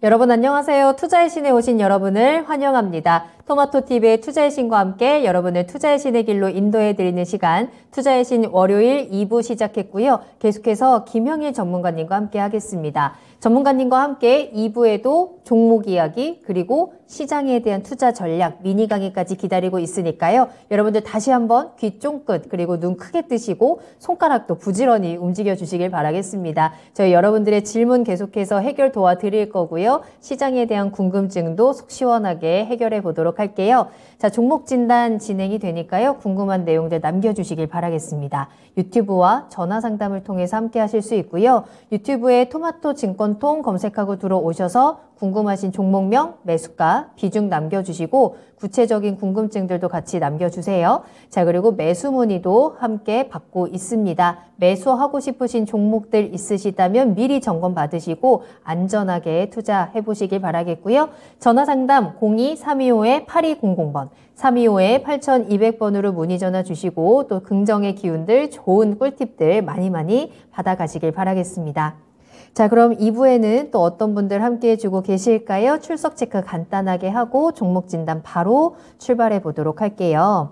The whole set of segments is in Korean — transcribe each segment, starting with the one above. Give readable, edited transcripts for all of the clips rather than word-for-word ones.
여러분 안녕하세요. 투자의 신에 오신 여러분을 환영합니다. 토마토TV의 투자의 신과 함께 여러분을 투자의 신의 길로 인도해드리는 시간, 투자의 신 월요일 2부 시작했고요. 계속해서 김형일 전문가님과 함께 하겠습니다. 전문가님과 함께 2부에도 종목 이야기 그리고 시장에 대한 투자 전략 미니 강의까지 기다리고 있으니까요. 여러분들 다시 한번 귀 쫑긋 그리고 눈 크게 뜨시고 손가락도 부지런히 움직여 주시길 바라겠습니다. 저희 여러분들의 질문 계속해서 해결 도와드릴 거고요. 시장에 대한 궁금증도 속 시원하게 해결해 보도록 할게요. 자, 종목 진단 진행이 되니까요. 궁금한 내용들 남겨주시길 바라겠습니다. 유튜브와 전화 상담을 통해서 함께 하실 수 있고요. 유튜브에 토마토 증권통 검색하고 들어오셔서 궁금하신 종목명, 매수가, 비중 남겨주시고 구체적인 궁금증들도 같이 남겨주세요. 자, 그리고 매수 문의도 함께 받고 있습니다. 매수하고 싶으신 종목들 있으시다면 미리 점검 받으시고 안전하게 투자해 보시길 바라겠고요. 전화상담 02-325-8200번, 325-8200번으로 문의 전화 주시고 또 긍정의 기운들, 좋은 꿀팁들 많이 받아가시길 바라겠습니다. 자, 그럼 2부에는 또 어떤 분들 함께 해주고 계실까요? 출석 체크 간단하게 하고 종목 진단 바로 출발해 보도록 할게요.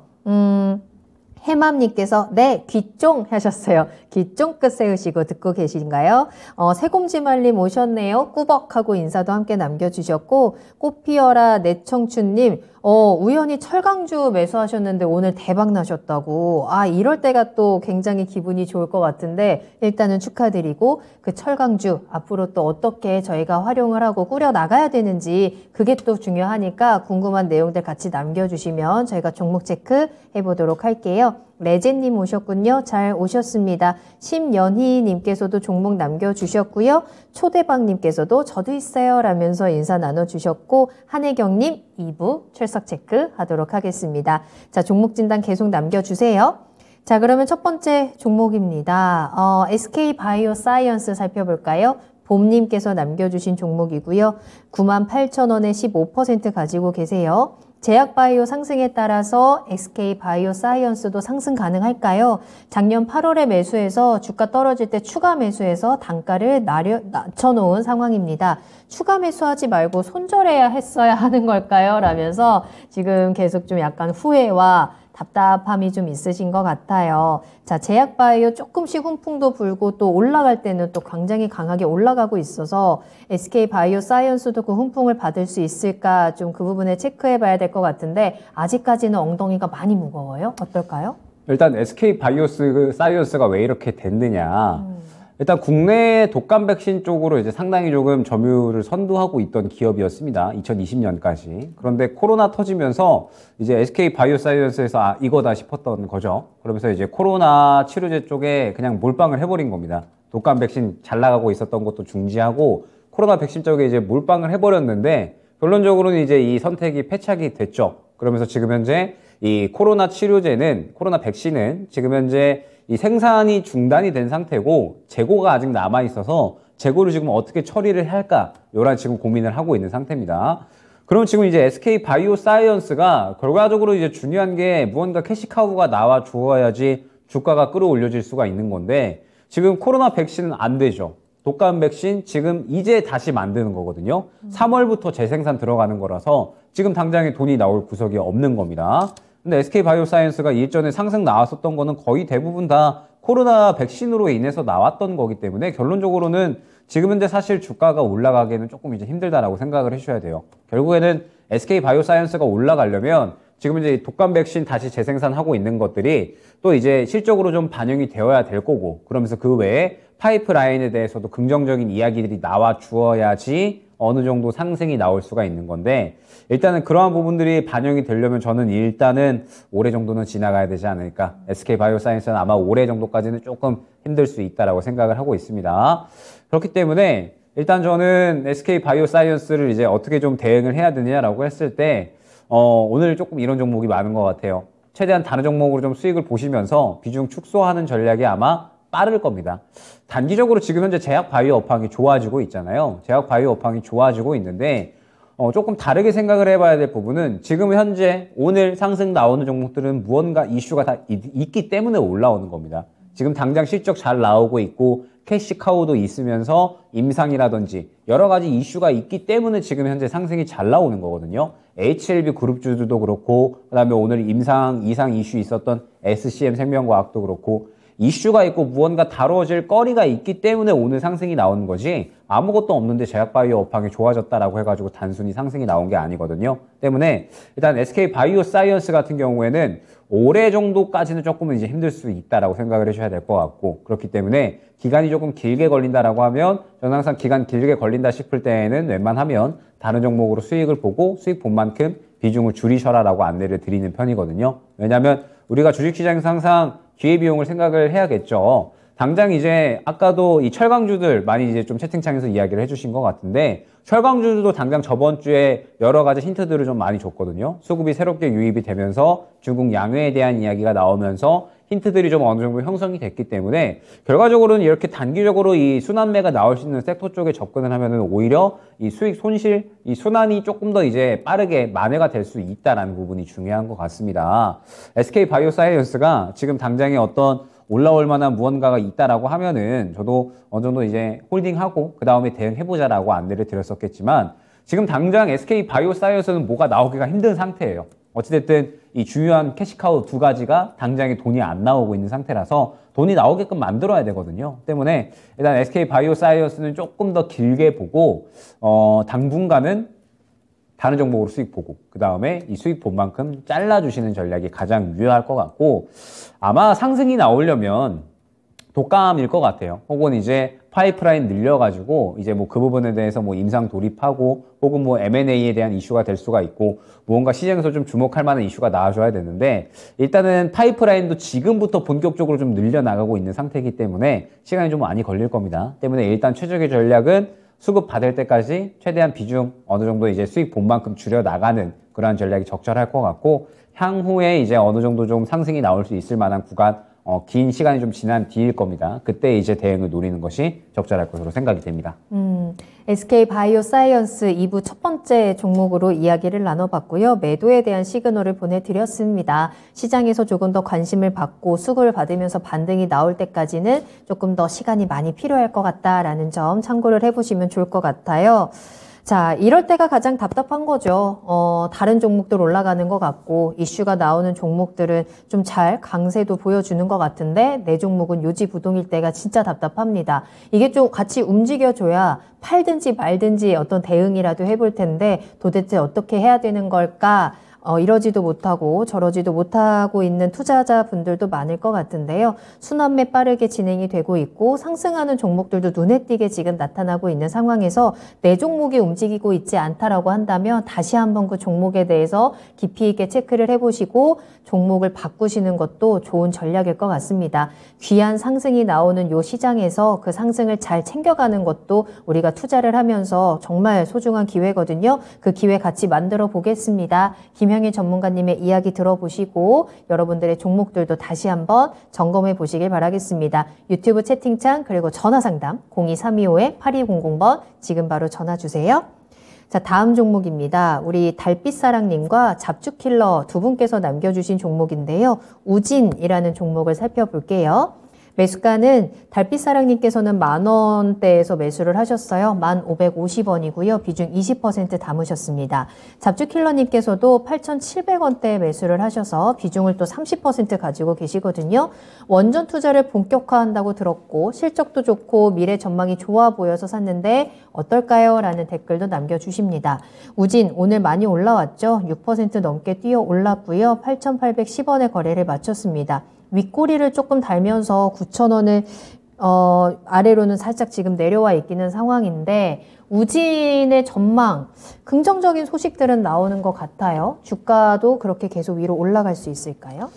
해맘님께서 네, 귀쫑 하셨어요. 귀 쫑긋 세우시고 듣고 계신가요? 새곰지말님 오셨네요. 꾸벅하고 인사도 함께 남겨주셨고 꽃피어라 내청춘님 우연히 철강주 매수하셨는데 오늘 대박 나셨다고. 이럴 때가 또 굉장히 기분이 좋을 것 같은데 일단은 축하드리고 그 철강주 앞으로 또 어떻게 저희가 활용을 하고 꾸려 나가야 되는지 그게 또 중요하니까 궁금한 내용들 같이 남겨주시면 저희가 종목 체크 해보도록 할게요. 레제님 오셨군요. 잘 오셨습니다. 심연희님께서도 종목 남겨주셨고요. 초대박님께서도 저도 있어요 라면서 인사 나눠주셨고 한혜경님 2부 출석 체크 하도록 하겠습니다. 자, 종목 진단 계속 남겨주세요. 자, 그러면 첫 번째 종목입니다. SK바이오사이언스 살펴볼까요? 봄님께서 남겨주신 종목이고요. 98,000원에 15% 가지고 계세요. 제약바이오 상승에 따라서 SK바이오사이언스도 상승 가능할까요? 작년 8월에 매수해서 주가 떨어질 때 추가 매수해서 단가를 낮춰놓은 상황입니다. 추가 매수하지 말고 손절해야 했어야 하는 걸까요? 라면서 지금 계속 좀 약간 후회와 답답함이 좀 있으신 것 같아요. 자, 제약바이오 조금씩 훈풍도 불고 또 올라갈 때는 또 굉장히 강하게 올라가고 있어서 SK바이오사이언스도 그 훈풍을 받을 수 있을까 좀 그 부분을 체크해 봐야 될 것 같은데 아직까지는 엉덩이가 많이 무거워요. 어떨까요? 일단 SK바이오사이언스가 왜 이렇게 됐느냐. 일단 국내 독감 백신 쪽으로 이제 상당히 조금 점유율을 선도하고 있던 기업이었습니다. 2020년까지. 그런데 코로나 터지면서 이제 SK바이오사이언스에서 이거다 싶었던 거죠. 그러면서 이제 코로나 치료제 쪽에 그냥 몰빵을 해버린 겁니다. 독감 백신 잘 나가고 있었던 것도 중지하고 코로나 백신 쪽에 이제 몰빵을 해버렸는데 결론적으로는 이제 이 선택이 패착이 됐죠. 그러면서 지금 현재 이 코로나 치료제는, 코로나 백신은 지금 현재 이 생산이 중단이 된 상태고 재고가 아직 남아있어서 재고를 지금 어떻게 처리를 할까 요런 지금 고민을 하고 있는 상태입니다. 그럼 지금 이제 SK바이오사이언스가 결과적으로 이제 중요한 게 무언가 캐시카우가 나와 주어야지 주가가 끌어올려질 수가 있는 건데 지금 코로나 백신은 안 되죠. 독감 백신 지금 이제 다시 만드는 거거든요. 3월부터 재생산 들어가는 거라서 지금 당장에 돈이 나올 구석이 없는 겁니다. 근데 SK바이오사이언스가 일전에 상승 나왔었던 거는 거의 대부분 다 코로나 백신으로 인해서 나왔던 거기 때문에 결론적으로는 지금 현재 사실 주가가 올라가기에는 조금 이제 힘들다라고 생각을 해주셔야 돼요. 결국에는 SK바이오사이언스가 올라가려면 지금 이제 독감 백신 다시 재생산하고 있는 것들이 또 이제 실적으로 좀 반영이 되어야 될 거고 그러면서 그 외에 파이프라인에 대해서도 긍정적인 이야기들이 나와 주어야지 어느 정도 상승이 나올 수가 있는 건데 일단은 그러한 부분들이 반영이 되려면 저는 일단은 올해 정도는 지나가야 되지 않을까. SK바이오사이언스는 아마 올해 정도까지는 조금 힘들 수 있다라고 생각을 하고 있습니다. 그렇기 때문에 일단 저는 SK바이오사이언스를 이제 어떻게 좀 대응을 해야 되냐라고 했을 때 오늘 조금 이런 종목이 많은 것 같아요. 최대한 다른 종목으로 좀 수익을 보시면서 비중 축소하는 전략이 아마 빠를 겁니다. 단기적으로 지금 현재 제약바이오 업황이 좋아지고 있잖아요. 제약바이오 업황이 좋아지고 있는데 조금 다르게 생각을 해봐야 될 부분은 지금 현재 오늘 상승 나오는 종목들은 무언가 이슈가 다 있기 때문에 올라오는 겁니다. 지금 당장 실적 잘 나오고 있고 캐시카우도 있으면서 임상이라든지 여러 가지 이슈가 있기 때문에 지금 현재 상승이 잘 나오는 거거든요. HLB 그룹주들도 그렇고 그다음에 오늘 임상 이상 이슈 있었던 SCM 생명과학도 그렇고 이슈가 있고 무언가 다뤄질 거리가 있기 때문에 오늘 상승이 나오는 거지 아무것도 없는데 제약바이오 업황이 좋아졌다라고 해가지고 단순히 상승이 나온 게 아니거든요. 때문에 일단 SK바이오사이언스 같은 경우에는 올해 정도까지는 조금은 이제 힘들 수 있다라고 생각을 해줘야 될 것 같고 그렇기 때문에 기간이 조금 길게 걸린다라고 하면 저는 항상 기간 길게 걸린다 싶을 때에는 웬만하면 다른 종목으로 수익을 보고 수익 본 만큼 비중을 줄이셔라라고 안내를 드리는 편이거든요. 왜냐하면 우리가 주식시장에서 항상 기회비용을 생각을 해야겠죠. 당장 이제 아까도 이 철강주들 많이 이제 좀 채팅창에서 이야기를 해주신 것 같은데 철강주들도 당장 저번 주에 여러 가지 힌트들을 좀 많이 줬거든요. 수급이 새롭게 유입이 되면서 중국 양회에 대한 이야기가 나오면서 힌트들이 좀 어느 정도 형성이 됐기 때문에 결과적으로는 이렇게 단기적으로 이 순환매가 나올 수 있는 섹터 쪽에 접근을 하면은 오히려 이 수익 손실, 이 순환이 조금 더 이제 빠르게 만회가 될 수 있다라는 부분이 중요한 것 같습니다. SK바이오사이언스가 지금 당장에 어떤 올라올 만한 무언가가 있다라고 하면은 저도 어느 정도 이제 홀딩하고 그 다음에 대응해보자라고 안내를 드렸었겠지만 지금 당장 SK바이오사이언스는 뭐가 나오기가 힘든 상태예요. 어찌됐든 이 주요한 캐시카우 두 가지가 당장에 돈이 안 나오고 있는 상태라서 돈이 나오게끔 만들어야 되거든요. 때문에 일단 SK바이오사이언스는 조금 더 길게 보고 당분간은 다른 종목으로 수익 보고 그 다음에 이 수익 본 만큼 잘라주시는 전략이 가장 유효할 것 같고 아마 상승이 나오려면 독감일 것 같아요. 혹은 이제 파이프라인 늘려가지고 이제 뭐 그 부분에 대해서 뭐 임상 돌입하고 혹은 뭐 M&A에 대한 이슈가 될 수가 있고 무언가 시장에서 좀 주목할 만한 이슈가 나와줘야 되는데 일단은 파이프라인도 지금부터 본격적으로 좀 늘려나가고 있는 상태이기 때문에 시간이 좀 많이 걸릴 겁니다. 때문에 일단 최적의 전략은 수급 받을 때까지 최대한 비중 어느 정도 이제 수익 본 만큼 줄여 나가는 그러한 전략이 적절할 것 같고 향후에 이제 어느 정도 좀 상승이 나올 수 있을 만한 구간 긴 시간이 좀 지난 뒤일 겁니다. 그때 이제 대응을 노리는 것이 적절할 것으로 생각이 됩니다. SK바이오사이언스 2부 첫 번째 종목으로 이야기를 나눠봤고요. 매도에 대한 시그널을 보내드렸습니다. 시장에서 조금 더 관심을 받고 수급을 받으면서 반등이 나올 때까지는 조금 더 시간이 많이 필요할 것 같다라는 점 참고를 해보시면 좋을 것 같아요. 자, 이럴 때가 가장 답답한 거죠. 다른 종목들 올라가는 것 같고 이슈가 나오는 종목들은 좀 잘 강세도 보여주는 것 같은데 내 종목은 요지부동일 때가 진짜 답답합니다. 이게 좀 같이 움직여줘야 팔든지 말든지 어떤 대응이라도 해볼 텐데 도대체 어떻게 해야 되는 걸까? 이러지도 못하고 저러지도 못하고 있는 투자자분들도 많을 것 같은데요. 순환매 빠르게 진행이 되고 있고 상승하는 종목들도 눈에 띄게 지금 나타나고 있는 상황에서 내 종목이 움직이고 있지 않다라고 한다면 다시 한번 그 종목에 대해서 깊이 있게 체크를 해보시고 종목을 바꾸시는 것도 좋은 전략일 것 같습니다. 귀한 상승이 나오는 요 시장에서 그 상승을 잘 챙겨가는 것도 우리가 투자를 하면서 정말 소중한 기회거든요. 그 기회 같이 만들어 보겠습니다. 김형희 전문가님의 이야기 들어보시고 여러분들의 종목들도 다시 한번 점검해 보시길 바라겠습니다. 유튜브 채팅창 그리고 전화상담 02325-8200번 지금 바로 전화 주세요. 자, 다음 종목입니다. 우리 달빛사랑님과 잡주킬러 두 분께서 남겨주신 종목인데요. 우진이라는 종목을 살펴볼게요. 매수가는 달빛사랑님께서는 만원대에서 매수를 하셨어요. 1,550원이고요. 비중 20% 담으셨습니다. 잡주킬러님께서도 8,700원대에 매수를 하셔서 비중을 또 30% 가지고 계시거든요. 원전 투자를 본격화한다고 들었고 실적도 좋고 미래 전망이 좋아 보여서 샀는데 어떨까요? 라는 댓글도 남겨주십니다. 우진 오늘 많이 올라왔죠. 6% 넘게 뛰어 올랐고요. 8,810원에 거래를 마쳤습니다. 윗꼬리를 조금 달면서 9,000원을 아래로는 살짝 지금 내려와 있기는 상황인데 우진의 전망, 긍정적인 소식들은 나오는 것 같아요. 주가도 그렇게 계속 위로 올라갈 수 있을까요?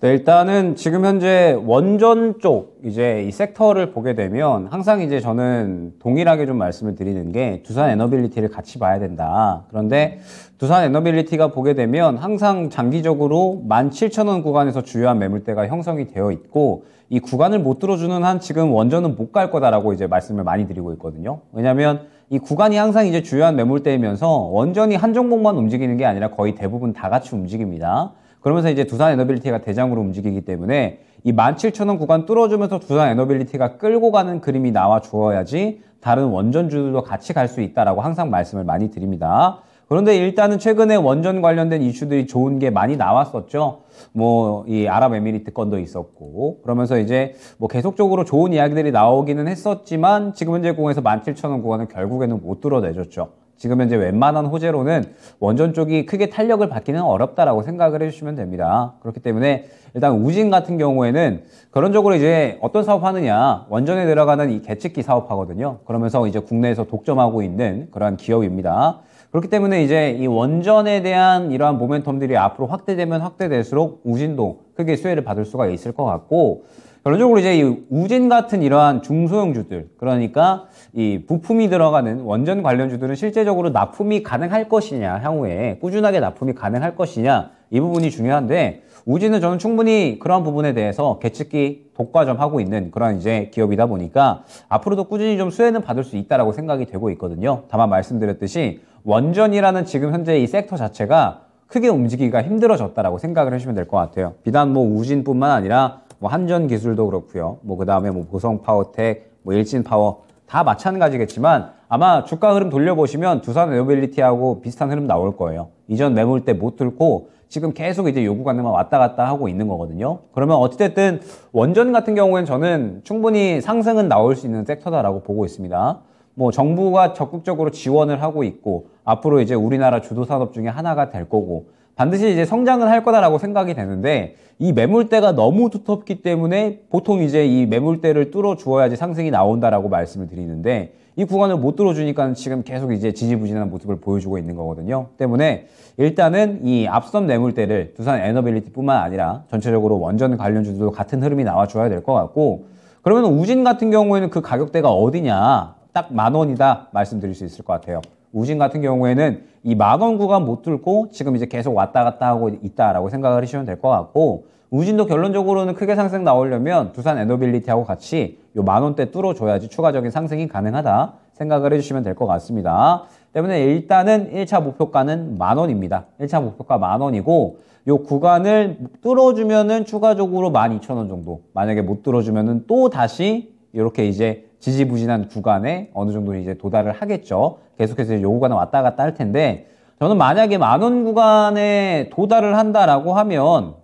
네, 일단은 지금 현재 원전 쪽 이제 이 섹터를 보게 되면 항상 이제 저는 동일하게 좀 말씀을 드리는 게 두산 에너빌리티를 같이 봐야 된다. 그런데 두산 에너빌리티가 보게 되면 항상 장기적으로 17,000원 구간에서 주요한 매물대가 형성이 되어 있고 이 구간을 못 들어주는 한 지금 원전은 못 갈 거다라고 이제 말씀을 많이 드리고 있거든요. 왜냐하면 이 구간이 항상 이제 주요한 매물대이면서 원전이 한 종목만 움직이는 게 아니라 거의 대부분 다 같이 움직입니다. 그러면서 이제 두산 에너빌리티가 대장으로 움직이기 때문에 이 17,000원 구간 뚫어주면서 두산 에너빌리티가 끌고 가는 그림이 나와 주어야지 다른 원전주들도 같이 갈 수 있다라고 항상 말씀을 많이 드립니다. 그런데 일단은 최근에 원전 관련된 이슈들이 좋은 게 많이 나왔었죠. 뭐, 이 아랍에미리트 건도 있었고, 그러면서 이제 뭐 계속적으로 좋은 이야기들이 나오기는 했었지만, 지금 현재 공에서 17,000원 구간은 결국에는 못 뚫어내줬죠. 지금 현재 웬만한 호재로는 원전 쪽이 크게 탄력을 받기는 어렵다라고 생각을 해주시면 됩니다. 그렇기 때문에 일단 우진 같은 경우에는 그런적으로 이제 어떤 사업 하느냐, 원전에 들어가는 이 계측기 사업하거든요. 그러면서 이제 국내에서 독점하고 있는 그러한 기업입니다. 그렇기 때문에 이제 이 원전에 대한 이러한 모멘텀들이 앞으로 확대되면 확대될수록 우진도 크게 수혜를 받을 수가 있을 것 같고, 결론적으로 이제 이 우진 같은 이러한 중소형주들, 그러니까 이 부품이 들어가는 원전 관련주들은 실제적으로 납품이 가능할 것이냐, 향후에 꾸준하게 납품이 가능할 것이냐, 이 부분이 중요한데, 우진은 저는 충분히 그러한 부분에 대해서 계측기 독과점하고 있는 그런 이제 기업이다 보니까 앞으로도 꾸준히 좀 수혜는 받을 수 있다라고 생각이 되고 있거든요. 다만 말씀드렸듯이 원전이라는 지금 현재 이 섹터 자체가 크게 움직이기가 힘들어졌다라고 생각을 해주시면 될 것 같아요. 비단 뭐 우진뿐만 아니라 뭐 한전 기술도 그렇고요. 뭐 그 다음에 뭐 보성 파워텍, 뭐 일진 파워 다 마찬가지겠지만 아마 주가 흐름 돌려보시면 두산 에어빌리티하고 비슷한 흐름 나올 거예요. 이전 매물대 못 뚫고 지금 계속 이제 요구 관계만 왔다 갔다 하고 있는 거거든요. 그러면 어찌됐든 원전 같은 경우에는 저는 충분히 상승은 나올 수 있는 섹터다라고 보고 있습니다. 뭐 정부가 적극적으로 지원을 하고 있고 앞으로 이제 우리나라 주도 산업 중에 하나가 될 거고 반드시 이제 성장은 할 거다라고 생각이 되는데 이 매물대가 너무 두텁기 때문에 보통 이제 이 매물대를 뚫어 주어야지 상승이 나온다라고 말씀을 드리는데 이 구간을 못 뚫어주니까 지금 계속 이제 지지부진한 모습을 보여주고 있는 거거든요. 때문에 일단은 이 앞선 매물대를 두산 에너빌리티뿐만 아니라 전체적으로 원전 관련주들도 같은 흐름이 나와줘야 될 것 같고 그러면 우진 같은 경우에는 그 가격대가 어디냐 딱 10,000원이다 말씀드릴 수 있을 것 같아요. 우진 같은 경우에는 이 10,000원 구간 못 뚫고 지금 이제 계속 왔다 갔다 하고 있다라고 생각을 하시면 될 것 같고 우진도 결론적으로는 크게 상승 나오려면 두산 에너빌리티하고 같이 요 10,000원대 뚫어줘야지 추가적인 상승이 가능하다 생각을 해주시면 될 것 같습니다. 때문에 일단은 1차 목표가는 10,000원입니다. 1차 목표가 10,000원이고 요 구간을 뚫어주면은 추가적으로 12,000원 정도 만약에 못 뚫어주면은 또 다시 이렇게 이제 지지부진한 구간에 어느 정도 이제 도달을 하겠죠. 계속해서 요 구간을 왔다 갔다 할 텐데 저는 만약에 10,000원 구간에 도달을 한다라고 하면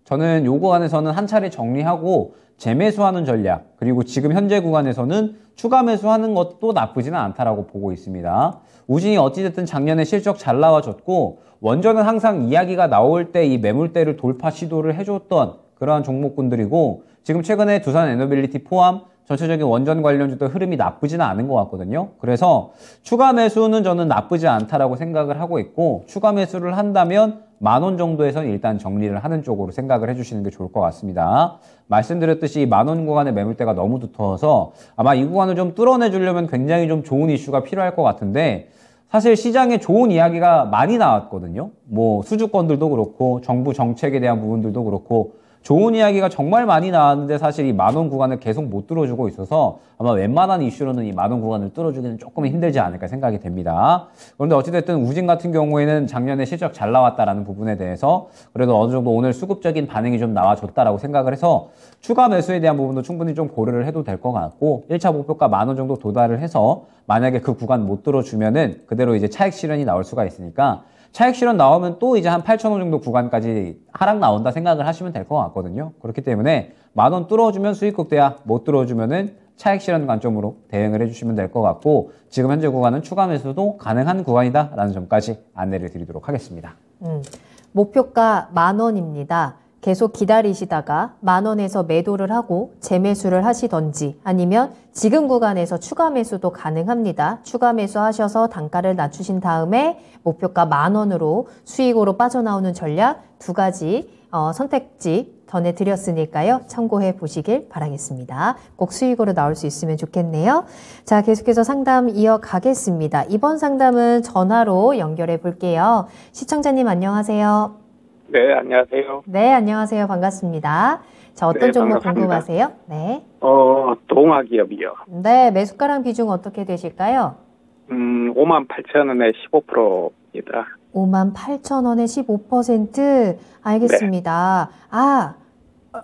저는 요 구간에서는 한 차례 정리하고 재매수하는 전략 그리고 지금 현재 구간에서는 추가 매수하는 것도 나쁘지는 않다라고 보고 있습니다. 우진이 어찌됐든 작년에 실적 잘 나와줬고 원전은 항상 이야기가 나올 때 이 매물대를 돌파 시도를 해줬던 그러한 종목군들이고 지금 최근에 두산 에너빌리티 포함 전체적인 원전 관련주도 흐름이 나쁘지는 않은 것 같거든요. 그래서 추가 매수는 저는 나쁘지 않다라고 생각을 하고 있고 추가 매수를 한다면 10,000원 정도에서는 일단 정리를 하는 쪽으로 생각을 해주시는 게 좋을 것 같습니다. 말씀드렸듯이 10,000원 구간의 매물대가 너무 두터워서 아마 이 구간을 좀 뚫어내주려면 굉장히 좀 좋은 이슈가 필요할 것 같은데 사실 시장에 좋은 이야기가 많이 나왔거든요. 뭐 수주권들도 그렇고 정부 정책에 대한 부분들도 그렇고 좋은 이야기가 정말 많이 나왔는데 사실 이 10,000원 구간을 계속 못 뚫어주고 있어서 아마 웬만한 이슈로는 이 10,000원 구간을 뚫어주기는 조금 힘들지 않을까 생각이 됩니다. 그런데 어찌됐든 우진 같은 경우에는 작년에 실적 잘 나왔다라는 부분에 대해서 그래도 어느 정도 오늘 수급적인 반응이 좀 나와줬다라고 생각을 해서 추가 매수에 대한 부분도 충분히 좀 고려를 해도 될 것 같고 1차 목표가 10,000원 정도 도달을 해서 만약에 그 구간 못 뚫어주면은 그대로 이제 차익 실현이 나올 수가 있으니까 차익 실현 나오면 또 이제 한 8,000원 정도 구간까지 하락 나온다 생각을 하시면 될 것 같거든요. 그렇기 때문에 10,000원 뚫어주면 수익 극대화, 못 뚫어주면은 차익 실현 관점으로 대응을 해주시면 될 것 같고 지금 현재 구간은 추가 매수도 가능한 구간이다라는 점까지 안내를 드리도록 하겠습니다. 목표가 10,000원입니다. 계속 기다리시다가 10,000원에서 매도를 하고 재매수를 하시던지 아니면 지금 구간에서 추가 매수도 가능합니다. 추가 매수하셔서 단가를 낮추신 다음에 목표가 10,000원으로 수익으로 빠져나오는 전략 두 가지 선택지 전해드렸으니까요. 참고해 보시길 바라겠습니다. 꼭 수익으로 나올 수 있으면 좋겠네요. 자, 계속해서 상담 이어가겠습니다. 이번 상담은 전화로 연결해 볼게요. 시청자님 안녕하세요. 네, 안녕하세요. 네, 안녕하세요. 반갑습니다. 자, 어떤 네, 종목 반갑습니다. 궁금하세요? 네. 동아기업이요. 네, 매수가랑 비중 어떻게 되실까요? 58,000원에 15%입니다. 58,000원에 15%. 알겠습니다. 아,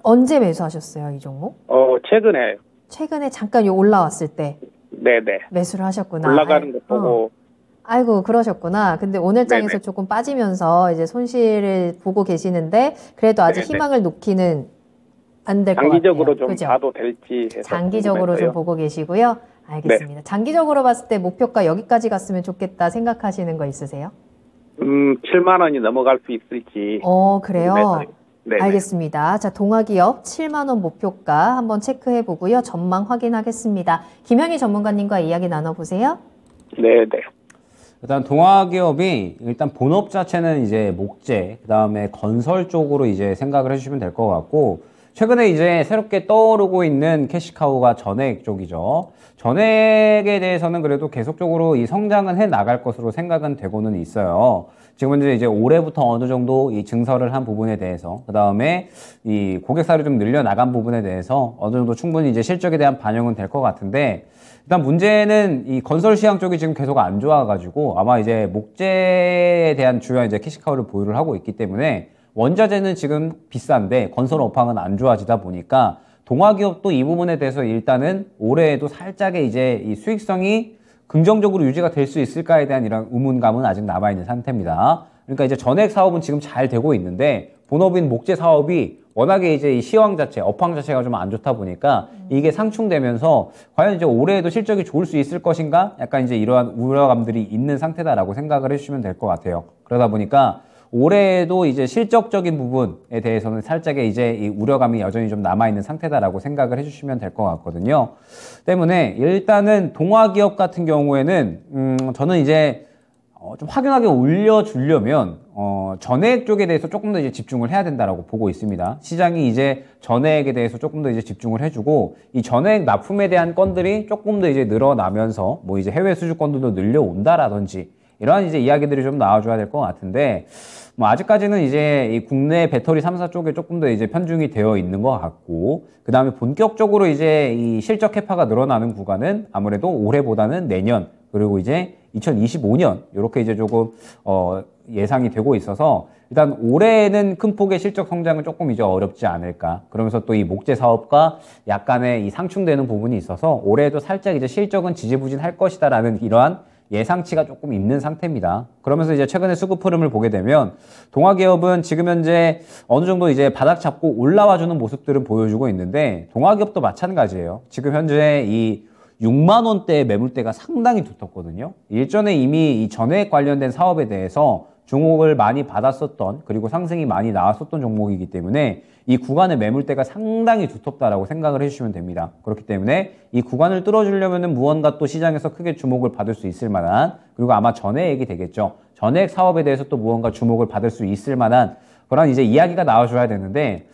언제 매수하셨어요, 이 종목? 최근에. 최근에 잠깐 올라왔을 때 네네. 매수를 하셨구나. 올라가는 거 보고. 아이고, 그러셨구나. 근데 오늘 장에서 네네. 조금 빠지면서 이제 손실을 보고 계시는데, 그래도 아직 네네. 희망을 놓기는 안 될 것 같아요. 장기적으로 좀 그죠? 봐도 될지 해서. 장기적으로 좀 궁금해서요. 보고 계시고요. 알겠습니다. 장기적으로 봤을 때 목표가 여기까지 갔으면 좋겠다 생각하시는 거 있으세요? 7만 원이 넘어갈 수 있을지. 그래요? 궁금해서요. 네네. 알겠습니다. 자, 동아기업 7만 원 목표가 한번 체크해 보고요. 전망 확인하겠습니다. 김현희 전문가님과 이야기 나눠보세요. 네네. 일단 동아기업이 일단 본업 자체는 이제 목재, 그다음에 건설 쪽으로 이제 생각을 해주시면 될 것 같고, 최근에 이제 새롭게 떠오르고 있는 캐시카우가 전액 쪽이죠. 전액에 대해서는 그래도 계속적으로 이 성장은 해 나갈 것으로 생각은 되고는 있어요. 지금 이제 올해부터 어느 정도 이 증설을 한 부분에 대해서, 그 다음에 이 고객사를 좀 늘려 나간 부분에 대해서 어느 정도 충분히 이제 실적에 대한 반영은 될 것 같은데, 일단 문제는 이 건설 시장 쪽이 지금 계속 안 좋아가지고 아마 이제 목재에 대한 주요한 이제 캐시카우를 보유를 하고 있기 때문에 원자재는 지금 비싼데 건설 업황은 안 좋아지다 보니까 동아기업도 이 부분에 대해서 일단은 올해에도 살짝의 이제 이 수익성이 긍정적으로 유지가 될 수 있을까에 대한 이런 의문감은 아직 남아있는 상태입니다. 그러니까 이제 전액 사업은 지금 잘 되고 있는데 본업인 목재 사업이 워낙에 이제 이 시황 자체, 업황 자체가 좀 안 좋다 보니까 이게 상충되면서 과연 이제 올해에도 실적이 좋을 수 있을 것인가? 약간 이제 이러한 우려감들이 있는 상태다라고 생각을 해주시면 될 것 같아요. 그러다 보니까 올해에도 이제 실적적인 부분에 대해서는 살짝의 이제 이 우려감이 여전히 좀 남아있는 상태다라고 생각을 해주시면 될 것 같거든요. 때문에 일단은 동아기업 같은 경우에는, 저는 이제 좀 확연하게 올려주려면 전액 쪽에 대해서 조금 더 이제 집중을 해야 된다라고 보고 있습니다. 시장이 이제 전액에 대해서 조금 더 이제 집중을 해주고 이 전액 납품에 대한 건들이 조금 더 이제 늘어나면서 뭐 이제 해외 수주 건들도 늘려온다라든지 이러한 이제 이야기들이 좀 나와줘야 될 것 같은데 뭐 아직까지는 이제 이 국내 배터리 3사 쪽에 조금 더 이제 편중이 되어 있는 것 같고 그 다음에 본격적으로 이제 이 실적 캐파가 늘어나는 구간은 아무래도 올해보다는 내년 그리고 이제 2025년 이렇게 이제 조금 예상이 되고 있어서 일단 올해는 큰 폭의 실적 성장은 조금 이제 어렵지 않을까. 그러면서 또 이 목재 사업과 약간의 이 상충되는 부분이 있어서 올해도 살짝 이제 실적은 지지부진할 것이다라는 이러한 예상치가 조금 있는 상태입니다. 그러면서 이제 최근에 수급 흐름을 보게 되면 동아기업은 지금 현재 어느 정도 이제 바닥 잡고 올라와주는 모습들은 보여주고 있는데 동아기업도 마찬가지예요. 지금 현재 이 6만 원대의 매물대가 상당히 두텁거든요. 일전에 이미 이 전액 관련된 사업에 대해서 주목을 많이 받았었던 그리고 상승이 많이 나왔었던 종목이기 때문에 이 구간의 매물대가 상당히 두텁다라고 생각을 해주시면 됩니다. 그렇기 때문에 이 구간을 뚫어주려면 무언가 또 시장에서 크게 주목을 받을 수 있을 만한 그리고 아마 전액이 되겠죠. 전액 사업에 대해서 또 무언가 주목을 받을 수 있을 만한 그런 이제 이야기가 나와줘야 되는데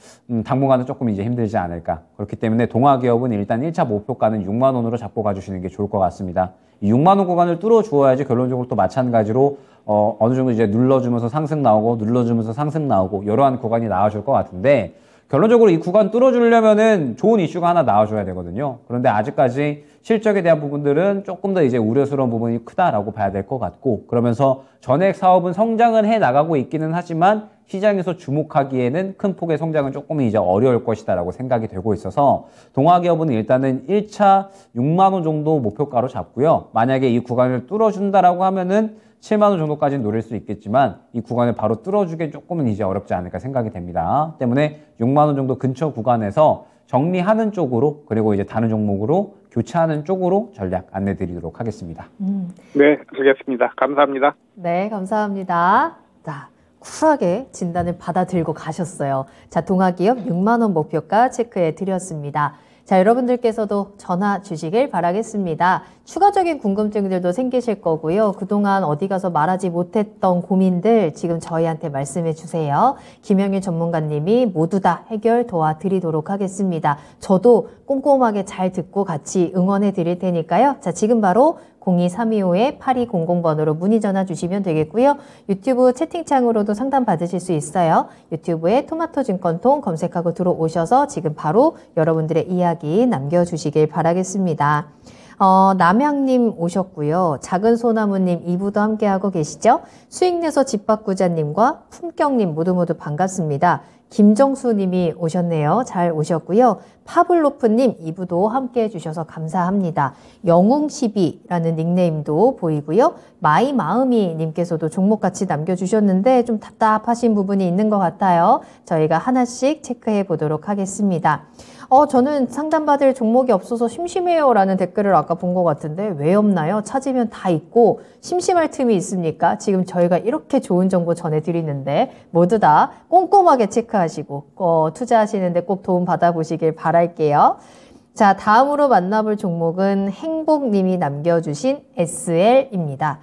당분간은 조금 이제 힘들지 않을까. 그렇기 때문에 동아기업은 일단 1차 목표가는 6만 원으로 잡고 가주시는 게 좋을 것 같습니다. 이 6만 원 구간을 뚫어주어야지 결론적으로 또 마찬가지로 어느 정도 이제 눌러주면서 상승 나오고 눌러주면서 상승 나오고 이러한 구간이 나와줄 것 같은데 결론적으로 이 구간 뚫어주려면은 좋은 이슈가 하나 나와줘야 되거든요. 그런데 아직까지 실적에 대한 부분들은 조금 더 이제 우려스러운 부분이 크다라고 봐야 될 것 같고 그러면서 전액 사업은 성장은 해 나가고 있기는 하지만 시장에서 주목하기에는 큰 폭의 성장은 조금 이제 어려울 것이다라고 생각이 되고 있어서 동아기업은 일단은 1차 6만 원 정도 목표가로 잡고요. 만약에 이 구간을 뚫어준다라고 하면은 7만 원 정도까지는 노릴 수 있겠지만 이 구간을 바로 뚫어주기엔 조금은 이제 어렵지 않을까 생각이 됩니다. 때문에 6만 원 정도 근처 구간에서 정리하는 쪽으로 그리고 이제 다른 종목으로 교체하는 쪽으로 전략 안내 드리도록 하겠습니다. 네, 알겠습니다. 감사합니다. 네, 감사합니다. 자, 쿨하게 진단을 받아들고 가셨어요. 자, 동아기업 6만 원 목표가 체크해 드렸습니다. 자, 여러분들께서도 전화 주시길 바라겠습니다. 추가적인 궁금증들도 생기실 거고요. 그동안 어디 가서 말하지 못했던 고민들 지금 저희한테 말씀해 주세요. 김영일 전문가님이 모두 다 해결 도와드리도록 하겠습니다. 저도 꼼꼼하게 잘 듣고 같이 응원해 드릴 테니까요. 자, 지금 바로 02-325-8200번으로 문의 전화 주시면 되겠고요. 유튜브 채팅창으로도 상담 받으실 수 있어요. 유튜브에 토마토 증권통 검색하고 들어오셔서 지금 바로 여러분들의 이야기 남겨주시길 바라겠습니다. 남양님 오셨고요. 작은 소나무님 2부도 함께하고 계시죠. 수익내서 집바꾸자님과 품격님 모두 반갑습니다. 김정수 님이 오셨네요. 잘 오셨고요. 파블로프님 2부도 함께 해주셔서 감사합니다. 영웅12라는 닉네임도 보이고요. 마이마음이 님께서도 종목같이 남겨주셨는데 좀 답답하신 부분이 있는 것 같아요. 저희가 하나씩 체크해 보도록 하겠습니다. 저는 상담받을 종목이 없어서 심심해요 라는 댓글을 아까 본 것 같은데 왜 없나요? 찾으면 다 있고 심심할 틈이 있습니까? 지금 저희가 이렇게 좋은 정보 전해드리는데 모두 다 꼼꼼하게 체크하시고 투자하시는데 꼭 도움 받아보시길 바랄게요. 자, 다음으로 만나볼 종목은 행복님이 남겨주신 SL입니다.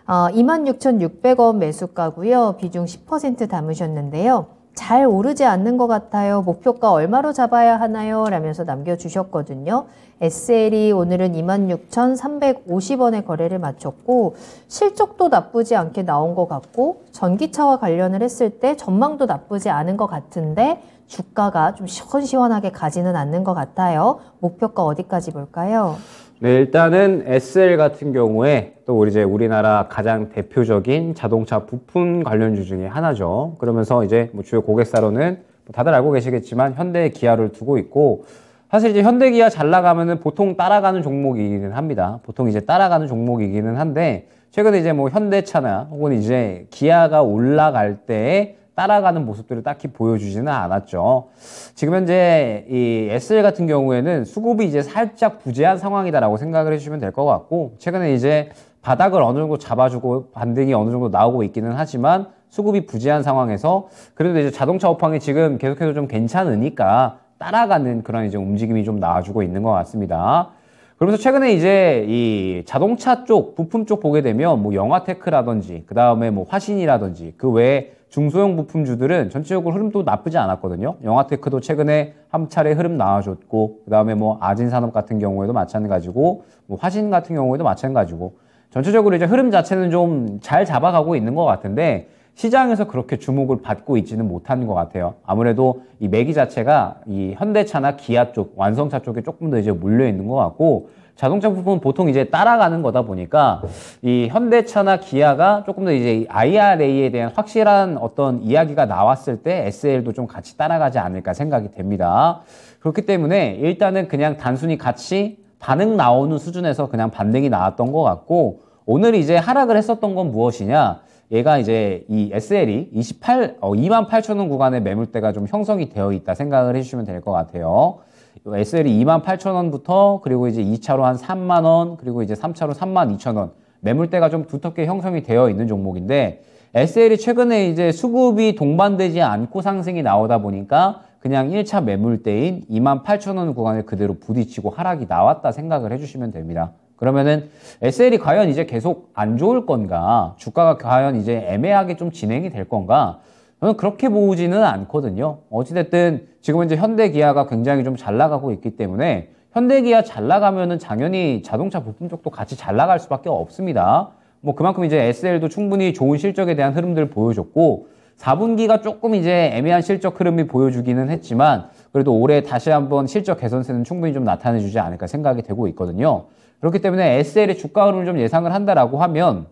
26,600원 매수가고요. 비중 10% 담으셨는데요. 잘 오르지 않는 것 같아요. 목표가 얼마로 잡아야 하나요? 라면서 남겨주셨거든요. SL이 오늘은 26,350원에 거래를 마쳤고 실적도 나쁘지 않게 나온 것 같고 전기차와 관련을 했을 때 전망도 나쁘지 않은 것 같은데 주가가 좀 시원시원하게 가지는 않는 것 같아요. 목표가 어디까지 볼까요? 네, 일단은 SL 같은 경우에 또 이제 우리나라 가장 대표적인 자동차 부품 관련주 중에 하나죠. 그러면서 이제 뭐 주요 고객사로는 다들 알고 계시겠지만 현대, 기아를 두고 있고 사실 이제 현대, 기아 잘 나가면은 보통 따라가는 종목이기는 합니다. 보통 이제 따라가는 종목이기는 한데 최근에 이제 뭐 현대차나 혹은 이제 기아가 올라갈 때에 따라가는 모습들을 딱히 보여주지는 않았죠. 지금 현재 이 SL 같은 경우에는 수급이 이제 살짝 부재한 상황이다라고 생각을 해주시면 될 것 같고 최근에 이제 바닥을 어느 정도 잡아주고 반등이 어느 정도 나오고 있기는 하지만 수급이 부재한 상황에서 그래도 이제 자동차 업황이 지금 계속해서 좀 괜찮으니까 따라가는 그런 이제 움직임이 좀 나와주고 있는 것 같습니다. 그러면서 최근에 이제 이 자동차 쪽, 부품 쪽 보게 되면 뭐 영화테크라든지 그 다음에 뭐 화신이라든지 그 외에 중소형 부품주들은 전체적으로 흐름도 나쁘지 않았거든요. 영화테크도 최근에 한 차례 흐름 나와줬고 그 다음에 뭐 아진산업 같은 경우에도 마찬가지고 뭐 화신 같은 경우에도 마찬가지고 전체적으로 이제 흐름 자체는 좀 잘 잡아가고 있는 것 같은데 시장에서 그렇게 주목을 받고 있지는 못한 것 같아요. 아무래도 이 매기 자체가 이 현대차나 기아 쪽, 완성차 쪽에 조금 더 이제 몰려 있는 것 같고 자동차 부품은 보통 이제 따라가는 거다 보니까 이 현대차나 기아가 조금 더 이제 IRA에 대한 확실한 어떤 이야기가 나왔을 때 SL도 좀 같이 따라가지 않을까 생각이 됩니다. 그렇기 때문에 일단은 그냥 단순히 같이 반응 나오는 수준에서 그냥 반등이 나왔던 것 같고 오늘 이제 하락을 했었던 건 무엇이냐? 얘가 이제 이 SL이 28,000원 구간의 매물대가 좀 형성이 되어 있다 생각을 해주시면 될 것 같아요. SL이 28,000원부터 그리고 이제 2차로 한 3만원 그리고 이제 3차로 32,000원 매물대가 좀 두텁게 형성이 되어 있는 종목인데 SL이 최근에 이제 수급이 동반되지 않고 상승이 나오다 보니까 그냥 1차 매물대인 28,000원 구간을 그대로 부딪히고 하락이 나왔다 생각을 해주시면 됩니다. 그러면은 SL이 과연 이제 계속 안 좋을 건가? 주가가 과연 이제 애매하게 좀 진행이 될 건가? 저는 그렇게 보지는 않거든요. 어찌됐든 지금은 이제 현대 기아가 굉장히 좀 잘 나가고 있기 때문에 현대 기아 잘 나가면은 당연히 자동차 부품 쪽도 같이 잘 나갈 수밖에 없습니다. 뭐 그만큼 이제 SL도 충분히 좋은 실적에 대한 흐름들을 보여줬고 4분기가 조금 이제 애매한 실적 흐름이 보여주기는 했지만 그래도 올해 다시 한번 실적 개선세는 충분히 좀 나타내주지 않을까 생각이 되고 있거든요. 그렇기 때문에 SL의 주가 흐름을 좀 예상을 한다라고 하면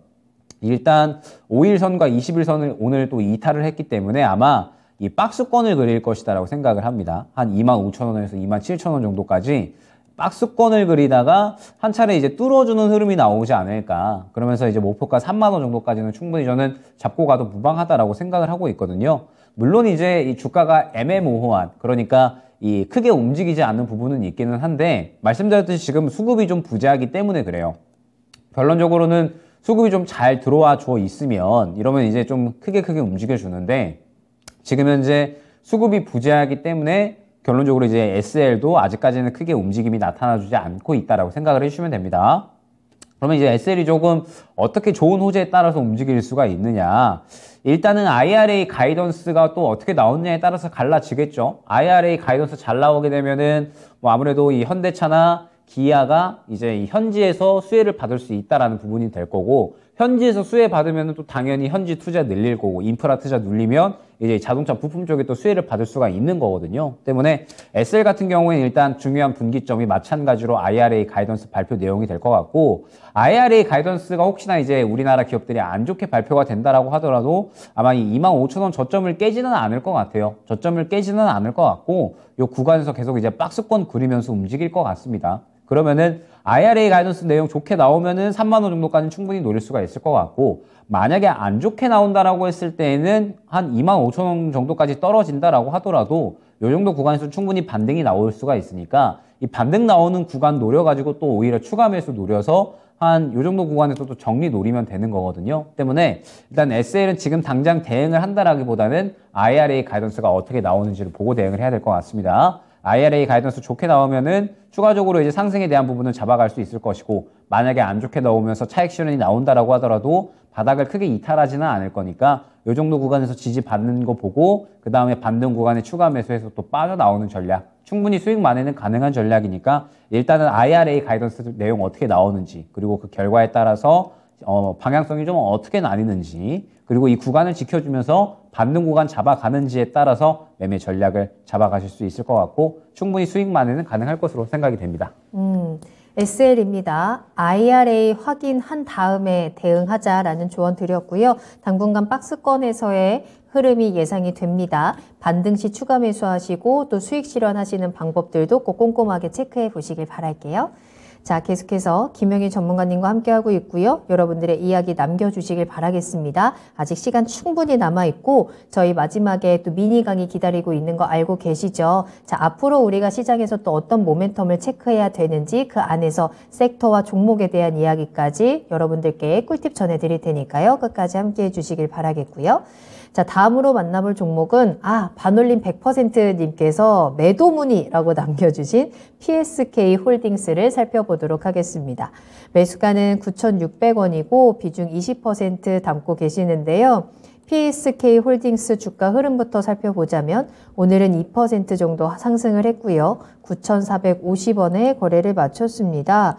일단 5일선과 20일선을 오늘 또 이탈을 했기 때문에 아마 이 박스권을 그릴 것이다라고 생각을 합니다. 한 25,000원에서 27,000원 정도까지 박스권을 그리다가 한 차례 이제 뚫어주는 흐름이 나오지 않을까. 그러면서 이제 목표가 3만원 정도까지는 충분히 저는 잡고 가도 무방하다라고 생각을 하고 있거든요. 물론 이제 이 주가가 애매모호한 그러니까 이 크게 움직이지 않는 부분은 있기는 한데 말씀드렸듯이 지금 수급이 좀 부재하기 때문에 그래요. 결론적으로는 수급이 좀 잘 들어와 줘 있으면 이러면 이제 좀 크게 움직여 주는데 지금 현재 수급이 부재하기 때문에 결론적으로 이제 SL도 아직까지는 크게 움직임이 나타나주지 않고 있다라고 생각을 해주시면 됩니다. 그러면 이제 SL이 조금 어떻게 좋은 호재에 따라서 움직일 수가 있느냐. 일단은 IRA 가이던스가 또 어떻게 나오느냐에 따라서 갈라지겠죠. IRA 가이던스 잘 나오게 되면은 뭐 아무래도 이 현대차나 기아가 이제 이 현지에서 수혜를 받을 수 있다라는 부분이 될 거고 현지에서 수혜 받으면 또 당연히 현지 투자 늘릴 거고 인프라 투자 눌리면 이제 자동차 부품 쪽에 또 수혜를 받을 수가 있는 거거든요. 때문에 SL 같은 경우에는 일단 중요한 분기점이 마찬가지로 IRA 가이던스 발표 내용이 될 것 같고, IRA 가이던스가 혹시나 이제 우리나라 기업들이 안 좋게 발표가 된다라고 하더라도 아마 이 25,000원 저점을 깨지는 않을 것 같아요. 저점을 깨지는 않을 것 같고, 요 구간에서 계속 이제 박스권 그리면서 움직일 것 같습니다. 그러면은 IRA 가이던스 내용 좋게 나오면은 3만 원 정도까지는 충분히 노릴 수가 있을 것 같고, 만약에 안 좋게 나온다라고 했을 때에는 한 25,000원 정도까지 떨어진다라고 하더라도 요 정도 구간에서 충분히 반등이 나올 수가 있으니까, 이 반등 나오는 구간 노려가지고 또 오히려 추가 매수 노려서 한 요 정도 구간에서도 정리 노리면 되는 거거든요. 때문에 일단 SL은 지금 당장 대응을 한다라기보다는 IRA 가이던스가 어떻게 나오는지를 보고 대응을 해야 될 것 같습니다. IRA 가이던스 좋게 나오면은 추가적으로 이제 상승에 대한 부분은 잡아갈 수 있을 것이고, 만약에 안 좋게 나오면서 차익 실현이 나온다라고 하더라도 바닥을 크게 이탈하지는 않을 거니까 이 정도 구간에서 지지받는 거 보고 그 다음에 반등 구간에 추가 매수해서 또 빠져나오는 전략, 충분히 수익 만회는 가능한 전략이니까 일단은 IRA 가이던스 내용 어떻게 나오는지, 그리고 그 결과에 따라서 방향성이 좀 어떻게 나뉘는지, 그리고 이 구간을 지켜주면서 반등 구간 잡아가는지에 따라서 매매 전략을 잡아가실 수 있을 것 같고, 충분히 수익 만회는 가능할 것으로 생각이 됩니다. SL입니다. IRA 확인한 다음에 대응하자라는 조언 드렸고요. 당분간 박스권에서의 흐름이 예상이 됩니다. 반등 시 추가 매수하시고 또 수익 실현하시는 방법들도 꼭 꼼꼼하게 체크해 보시길 바랄게요. 자, 계속해서 김영희 전문가님과 함께하고 있고요. 여러분들의 이야기 남겨주시길 바라겠습니다. 아직 시간 충분히 남아있고 저희 마지막에 또 미니 강의 기다리고 있는 거 알고 계시죠? 자, 앞으로 우리가 시장에서 또 어떤 모멘텀을 체크해야 되는지, 그 안에서 섹터와 종목에 대한 이야기까지 여러분들께 꿀팁 전해드릴 테니까요. 끝까지 함께해 주시길 바라겠고요. 자, 다음으로 만나볼 종목은 반올림 100%님께서 매도 문의라고 남겨주신 PSK 홀딩스를 살펴보도록 하겠습니다. 매수가는 9,600원이고 비중 20% 담고 계시는데요. PSK 홀딩스 주가 흐름부터 살펴보자면 오늘은 2% 정도 상승을 했고요. 9,450원에 거래를 마쳤습니다.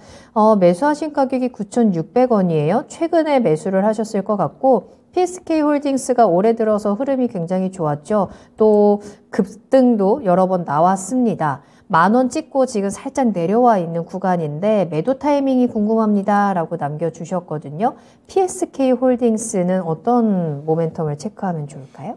매수하신 가격이 9,600원이에요. 최근에 매수를 하셨을 것 같고, PSK 홀딩스가 올해 들어서 흐름이 굉장히 좋았죠. 또 급등도 여러 번 나왔습니다. 10,000원 찍고 지금 살짝 내려와 있는 구간인데 매도 타이밍이 궁금합니다 라고 남겨주셨거든요. PSK 홀딩스는 어떤 모멘텀을 체크하면 좋을까요?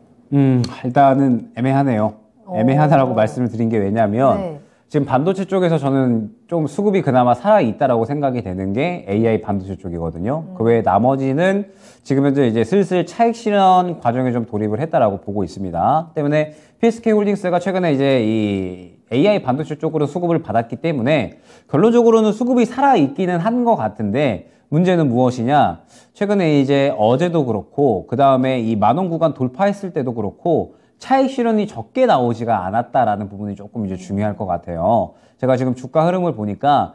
일단은 애매하네요. 애매하다라고 말씀을 드린 게 왜냐면 지금 반도체 쪽에서 저는 좀 수급이 그나마 살아있다라고 생각이 되는 게 AI 반도체 쪽이거든요. 그 외에 나머지는 지금 현재 이제 슬슬 차익 실현 과정에 좀 돌입을 했다라고 보고 있습니다. 때문에 PSK 홀딩스가 최근에 이제 이 AI 반도체 쪽으로 수급을 받았기 때문에 결론적으로는 수급이 살아있기는 한 것 같은데, 문제는 무엇이냐? 최근에 이제 어제도 그렇고, 그 다음에 이 10,000원 구간 돌파했을 때도 그렇고, 차익 실현이 적게 나오지가 않았다라는 부분이 조금 이제 중요할 것 같아요. 제가 지금 주가 흐름을 보니까,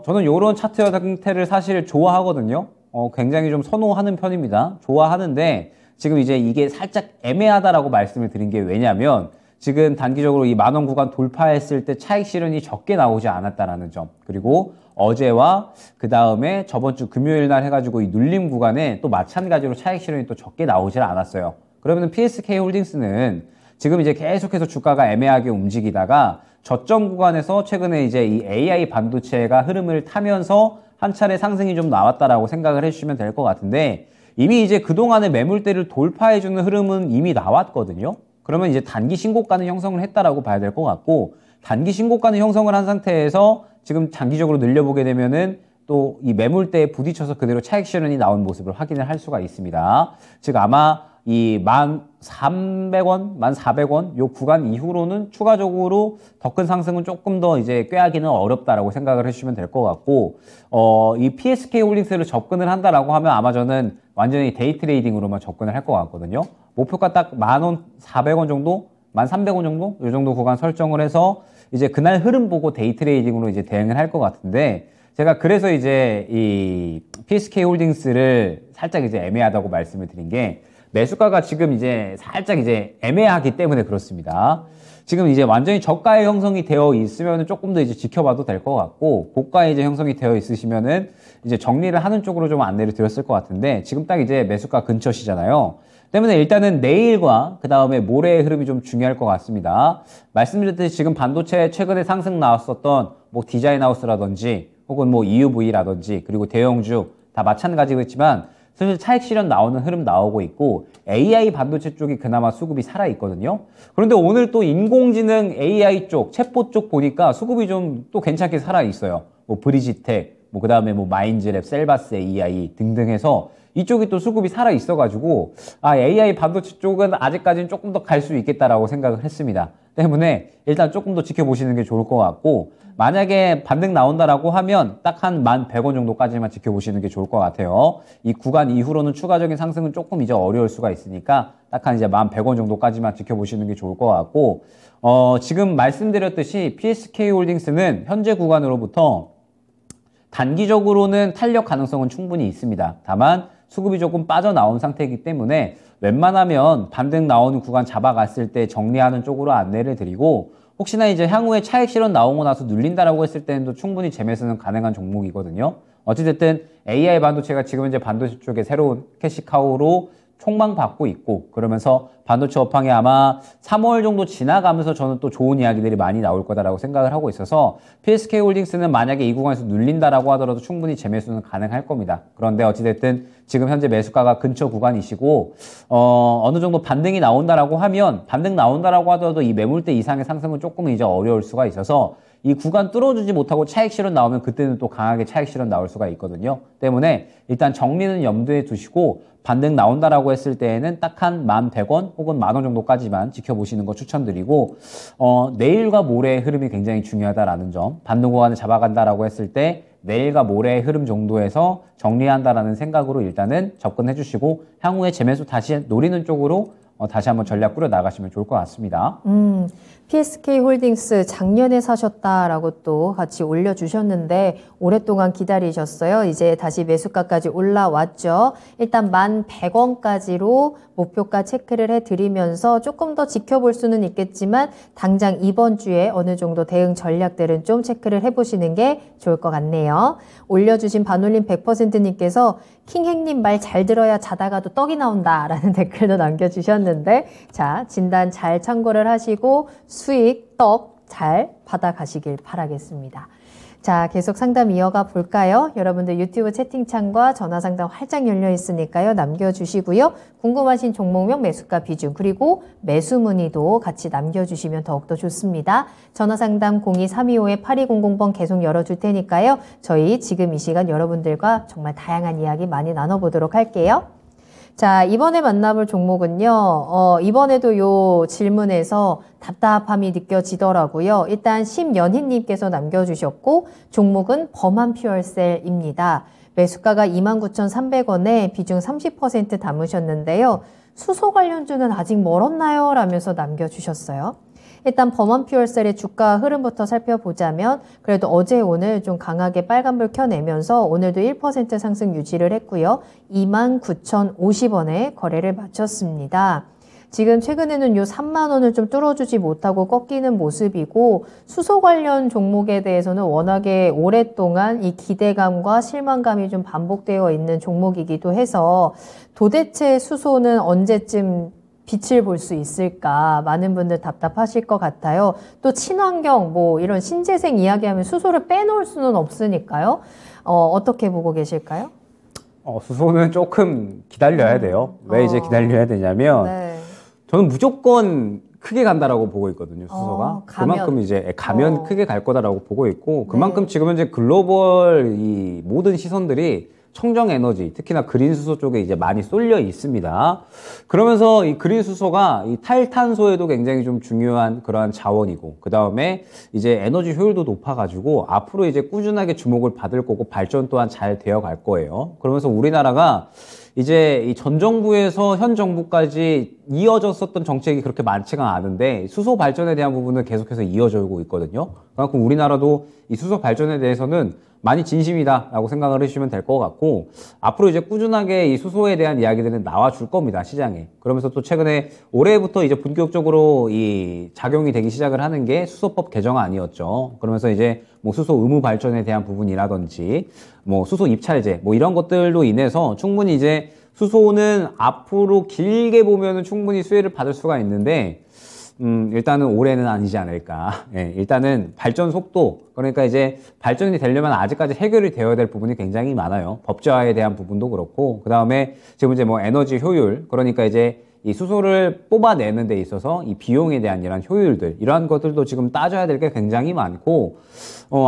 저는 이런 차트 형태를 사실 좋아하거든요. 굉장히 좀 선호하는 편입니다. 좋아하는데, 지금 이제 이게 살짝 애매하다라고 말씀을 드린 게 왜냐면, 지금 단기적으로 이 10,000원 구간 돌파했을 때 차익 실현이 적게 나오지 않았다라는 점, 그리고 어제와 그 다음에 저번 주 금요일 날 해가지고 이 눌림 구간에 또 마찬가지로 차익 실현이 또 적게 나오질 않았어요. 그러면 PSK 홀딩스는 지금 이제 계속해서 주가가 애매하게 움직이다가 저점 구간에서 최근에 이제 이 AI 반도체가 흐름을 타면서 한 차례 상승이 좀 나왔다라고 생각을 해주시면 될 것 같은데, 이미 이제 그동안의 매물대를 돌파해주는 흐름은 이미 나왔거든요. 그러면 이제 단기 신고가는 형성을 했다라고 봐야 될 것 같고, 단기 신고가는 형성을 한 상태에서 지금 장기적으로 늘려보게 되면은 또 이 매물대에 부딪혀서 그대로 차익 실현이 나온 모습을 확인을 할 수가 있습니다. 즉 아마 이 1,300원, 1,400원 요 구간 이후로는 추가적으로 더 큰 상승은 조금 더 이제 꾀하기는 어렵다라고 생각을 해주시면 될 것 같고, 이 PSK 홀딩스를 접근을 한다라고 하면 아마 저는 완전히 데이 트레이딩으로만 접근을 할 것 같거든요. 목표가 딱 10,400원 정도, 1,300원 정도, 이 정도 구간 설정을 해서 이제 그날 흐름 보고 데이 트레이딩으로 이제 대응을 할 것 같은데, 제가 그래서 이제 이 PSK 홀딩스를 살짝 이제 애매하다고 말씀을 드린 게, 매수가가 지금 이제 살짝 이제 애매하기 때문에 그렇습니다. 지금 이제 완전히 저가에 형성이 되어 있으면 조금 더 이제 지켜봐도 될 것 같고, 고가에 이제 형성이 되어 있으시면은 이제 정리를 하는 쪽으로 좀 안내를 드렸을 것 같은데, 지금 딱 이제 매수가 근처시잖아요. 때문에 일단은 내일과 그 다음에 모레의 흐름이 좀 중요할 것 같습니다. 말씀드렸듯이 지금 반도체 최근에 상승 나왔었던 뭐 디자인하우스라든지 혹은 뭐 EUV라든지 그리고 대형주 다 마찬가지겠지만 사실 차익 실현 나오는 흐름 나오고 있고, AI 반도체 쪽이 그나마 수급이 살아있거든요. 그런데 오늘 또 인공지능 AI 쪽, 챗봇 쪽 보니까 수급이 좀 또 괜찮게 살아있어요. 뭐 브리지텍, 뭐 그 다음에 뭐 마인즈랩, 셀바스 AI 등등 해서 이쪽이 또 수급이 살아있어가지고, AI 반도체 쪽은 아직까지는 조금 더 갈 수 있겠다라고 생각을 했습니다. 때문에 일단 조금 더 지켜보시는 게 좋을 것 같고, 만약에 반등 나온다라고 하면 딱 한 11,100원 정도까지만 지켜보시는 게 좋을 것 같아요. 이 구간 이후로는 추가적인 상승은 조금 이제 어려울 수가 있으니까 딱 한 이제 11,100원 정도까지만 지켜보시는 게 좋을 것 같고, 지금 말씀드렸듯이 PSK홀딩스는 현재 구간으로부터 단기적으로는 탄력 가능성은 충분히 있습니다. 다만 수급이 조금 빠져나온 상태이기 때문에 웬만하면 반등 나오는 구간 잡아갔을 때 정리하는 쪽으로 안내를 드리고, 혹시나 이제 향후에 차익 실현 나오고 나서 눌린다라고 했을 때는 또 충분히 재매수는 가능한 종목이거든요. 어찌됐든 AI 반도체가 지금 현재 반도체 쪽에 새로운 캐시카우로 촉망받고 있고, 그러면서 반도체 업황이 아마 3월 정도 지나가면서 저는 또 좋은 이야기들이 많이 나올 거다라고 생각을 하고 있어서, PSK홀딩스는 만약에 이 구간에서 눌린다라고 하더라도 충분히 재매수는 가능할 겁니다. 그런데 어찌됐든 지금 현재 매수가가 근처 구간이시고, 어느 정도 반등이 나온다라고 하면, 반등 나온다라고 하더라도 이 매물대 이상의 상승은 조금 이제 어려울 수가 있어서, 이 구간 뚫어주지 못하고 차익 실현 나오면 그때는 또 강하게 차익 실현 나올 수가 있거든요. 때문에 일단 정리는 염두에 두시고, 반등 나온다라고 했을 때에는 딱 한 11,100원 혹은 10,000원 정도까지만 지켜보시는 거 추천드리고, 내일과 모레의 흐름이 굉장히 중요하다라는 점, 반등 구간을 잡아간다라고 했을 때 내일과 모레의 흐름 정도에서 정리한다라는 생각으로 일단은 접근해 주시고, 향후에 재매수 다시 노리는 쪽으로 다시 한번 전략 꾸려 나가시면 좋을 것 같습니다. PSK홀딩스 작년에 사셨다라고 또 같이 올려주셨는데 오랫동안 기다리셨어요. 이제 다시 매수가까지 올라왔죠. 일단 11,100원까지로 목표가 체크를 해드리면서 조금 더 지켜볼 수는 있겠지만 당장 이번 주에 어느 정도 대응 전략들은 좀 체크를 해보시는 게 좋을 것 같네요. 올려주신 반올림 100%님께서 킹행님 말 잘 들어야 자다가도 떡이 나온다 라는 댓글도 남겨주셨는데, 자, 진단 잘 참고를 하시고 수익, 떡 잘 받아가시길 바라겠습니다. 자, 계속 상담 이어가 볼까요? 여러분들 유튜브 채팅창과 전화 상담 활짝 열려 있으니까요. 남겨주시고요. 궁금하신 종목명, 매수가 비중, 그리고 매수 문의도 같이 남겨주시면 더욱더 좋습니다. 전화 상담 02-325-8200번 계속 열어줄 테니까요. 저희 지금 이 시간 여러분들과 정말 다양한 이야기 많이 나눠보도록 할게요. 자, 이번에 만나볼 종목은요, 이번에도 요 질문에서 답답함이 느껴지더라고요. 일단 심연희님께서 남겨주셨고, 종목은 범한 퓨얼셀입니다. 매수가가 29,300원에 비중 30% 담으셨는데요. 수소 관련주는 아직 멀었나요? 라면서 남겨주셨어요. 일단 범한 퓨얼셀의 주가 흐름부터 살펴보자면 그래도 어제 오늘 좀 강하게 빨간불 켜내면서 오늘도 1% 상승 유지를 했고요. 29,050원에 거래를 마쳤습니다. 지금 최근에는 요 3만 원을 좀 뚫어주지 못하고 꺾이는 모습이고, 수소 관련 종목에 대해서는 워낙에 오랫동안 이 기대감과 실망감이 좀 반복되어 있는 종목이기도 해서 도대체 수소는 언제쯤 빛을 볼 수 있을까, 많은 분들 답답하실 것 같아요. 또 친환경 뭐 이런 신재생 이야기하면 수소를 빼놓을 수는 없으니까요. 어떻게 보고 계실까요? 수소는 조금 기다려야 돼요. 왜 이제 기다려야 되냐면, 네. 저는 무조건 크게 간다라고 보고 있거든요, 수소가. 그만큼 이제 가면 크게 갈 거다라고 보고 있고, 그만큼 지금 현재 글로벌 이 모든 시선들이 청정 에너지, 특히나 그린 수소 쪽에 이제 많이 쏠려 있습니다. 그러면서 이 그린 수소가 이 탈탄소에도 굉장히 좀 중요한 그러한 자원이고, 그 다음에 이제 에너지 효율도 높아가지고 앞으로 이제 꾸준하게 주목을 받을 거고 발전 또한 잘 되어 갈 거예요. 그러면서 우리나라가 이제 이 전 정부에서 현 정부까지 이어졌었던 정책이 그렇게 많지가 않은데 수소 발전에 대한 부분은 계속해서 이어져 오고 있거든요. 그만큼 우리나라도 이 수소 발전에 대해서는 많이 진심이다라고 생각을 해주시면 될 것 같고, 앞으로 이제 꾸준하게 이 수소에 대한 이야기들은 나와줄 겁니다, 시장에. 그러면서 또 최근에 올해부터 이제 본격적으로 이 작용이 되기 시작을 하는 게 수소법 개정안이었죠. 그러면서 이제 뭐 수소 의무 발전에 대한 부분이라든지 뭐 수소 입찰제 뭐 이런 것들로 인해서 충분히 이제 수소는 앞으로 길게 보면은 충분히 수혜를 받을 수가 있는데, 일단은 올해는 아니지 않을까. 예, 일단은 발전 속도, 그러니까 이제 발전이 되려면 아직까지 해결이 되어야 될 부분이 굉장히 많아요. 법제화에 대한 부분도 그렇고, 그 다음에 지금 이제 뭐 에너지 효율, 그러니까 이제 이 수소를 뽑아내는 데 있어서 이 비용에 대한 이런 효율들, 이러한 것들도 지금 따져야 될 게 굉장히 많고,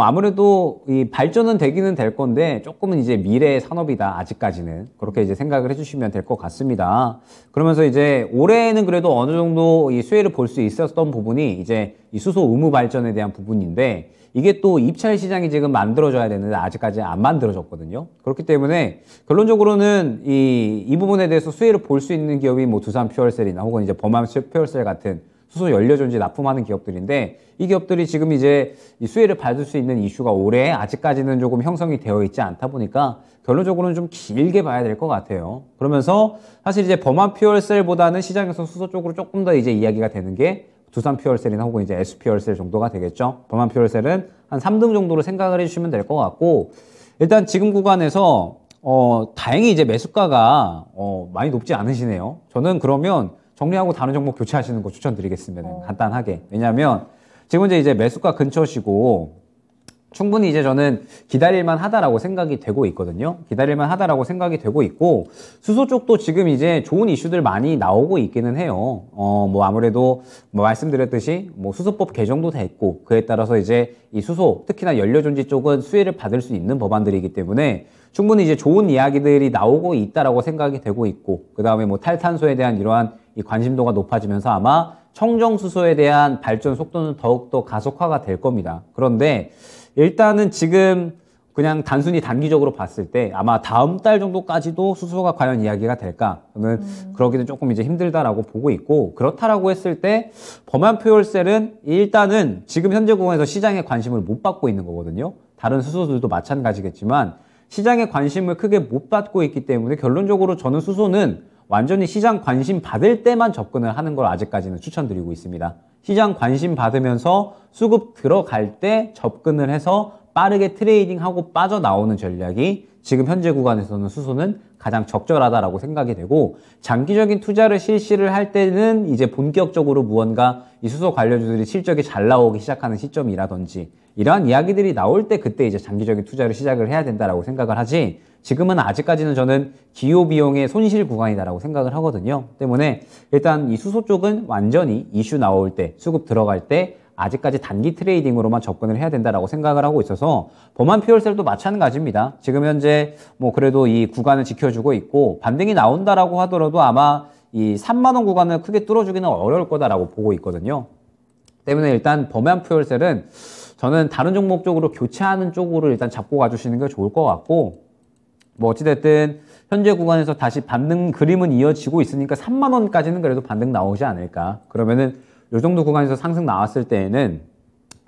아무래도 이 발전은 되기는 될 건데 조금은 이제 미래의 산업이다, 아직까지는. 그렇게 이제 생각을 해주시면 될 것 같습니다. 그러면서 이제 올해는 그래도 어느 정도 이 수혜를 볼 수 있었던 부분이 이제 이 수소 의무 발전에 대한 부분인데, 이게 또 입찰 시장이 지금 만들어져야 되는데 아직까지 안 만들어졌거든요. 그렇기 때문에 결론적으로는 이 부분에 대해서 수혜를 볼 수 있는 기업이 뭐 두산 퓨얼셀이나 혹은 이제 범한 퓨얼셀 같은 수소 연료전지 납품하는 기업들인데, 이 기업들이 지금 이제 이 수혜를 받을 수 있는 이슈가 올해 아직까지는 조금 형성이 되어 있지 않다 보니까 결론적으로는 좀 길게 봐야 될 것 같아요. 그러면서 사실 이제 범한 퓨얼셀보다는 시장에서 수소 쪽으로 조금 더 이제 이야기가 되는 게 두산 퓨얼셀이나 혹은 이제 S 퓨얼셀 정도가 되겠죠. 범한 퓨얼셀은 한 3등 정도로 생각을 해주시면 될 것 같고, 일단 지금 구간에서 다행히 이제 매수가가 많이 높지 않으시네요. 저는 그러면 정리하고 다른 종목 교체하시는 거 추천드리겠습니다. 간단하게. 왜냐하면 지금 이제 매수가 근처시고 충분히 이제 저는 기다릴만 하다라고 생각이 되고 있거든요. 기다릴만 하다라고 생각이 되고 있고, 수소 쪽도 지금 이제 좋은 이슈들 많이 나오고 있기는 해요. 뭐 아무래도 뭐 말씀드렸듯이 뭐 수소법 개정도 됐고, 그에 따라서 이제 이 수소, 특히나 연료전지 쪽은 수혜를 받을 수 있는 법안들이기 때문에 충분히 이제 좋은 이야기들이 나오고 있다라고 생각이 되고 있고, 그 다음에 뭐 탈탄소에 대한 이러한 이 관심도가 높아지면서 아마 청정수소에 대한 발전 속도는 더욱더 가속화가 될 겁니다. 그런데 일단은 지금 그냥 단순히 단기적으로 봤을 때 아마 다음 달 정도까지도 수소가 과연 이야기가 될까? 저는 그러기는 조금 이제 힘들다라고 보고 있고, 그렇다라고 했을 때 범한 퓨얼셀은 일단은 지금 현재 구간에서 시장에 관심을 못 받고 있는 거거든요. 다른 수소들도 마찬가지겠지만 시장에 관심을 크게 못 받고 있기 때문에 결론적으로 저는 수소는 완전히 시장 관심 받을 때만 접근을 하는 걸 아직까지는 추천드리고 있습니다. 시장 관심 받으면서 수급 들어갈 때 접근을 해서 빠르게 트레이딩하고 빠져나오는 전략이 지금 현재 구간에서는 수소는 가장 적절하다라고 생각이 되고, 장기적인 투자를 실시를 할 때는 이제 본격적으로 무언가 이 수소 관련주들이 실적이 잘 나오기 시작하는 시점이라든지 이러한 이야기들이 나올 때 그때 이제 장기적인 투자를 시작을 해야 된다라고 생각을 하지, 지금은 아직까지는 저는 기호비용의 손실 구간이다라고 생각을 하거든요. 때문에 일단 이 수소 쪽은 완전히 이슈 나올 때, 수급 들어갈 때 아직까지 단기 트레이딩으로만 접근을 해야 된다라고 생각을 하고 있어서, 범한 퓨얼셀도 마찬가지입니다. 지금 현재 뭐 그래도 이 구간을 지켜주고 있고, 반등이 나온다라고 하더라도 아마 이 3만 원 구간을 크게 뚫어주기는 어려울 거다라고 보고 있거든요. 때문에 일단 범한 퓨얼셀은 저는 다른 종목 쪽으로 교체하는 쪽으로 일단 잡고 가주시는 게 좋을 것 같고, 뭐 어찌됐든 현재 구간에서 다시 반등 그림은 이어지고 있으니까 3만 원까지는 그래도 반등 나오지 않을까. 그러면은 이 정도 구간에서 상승 나왔을 때에는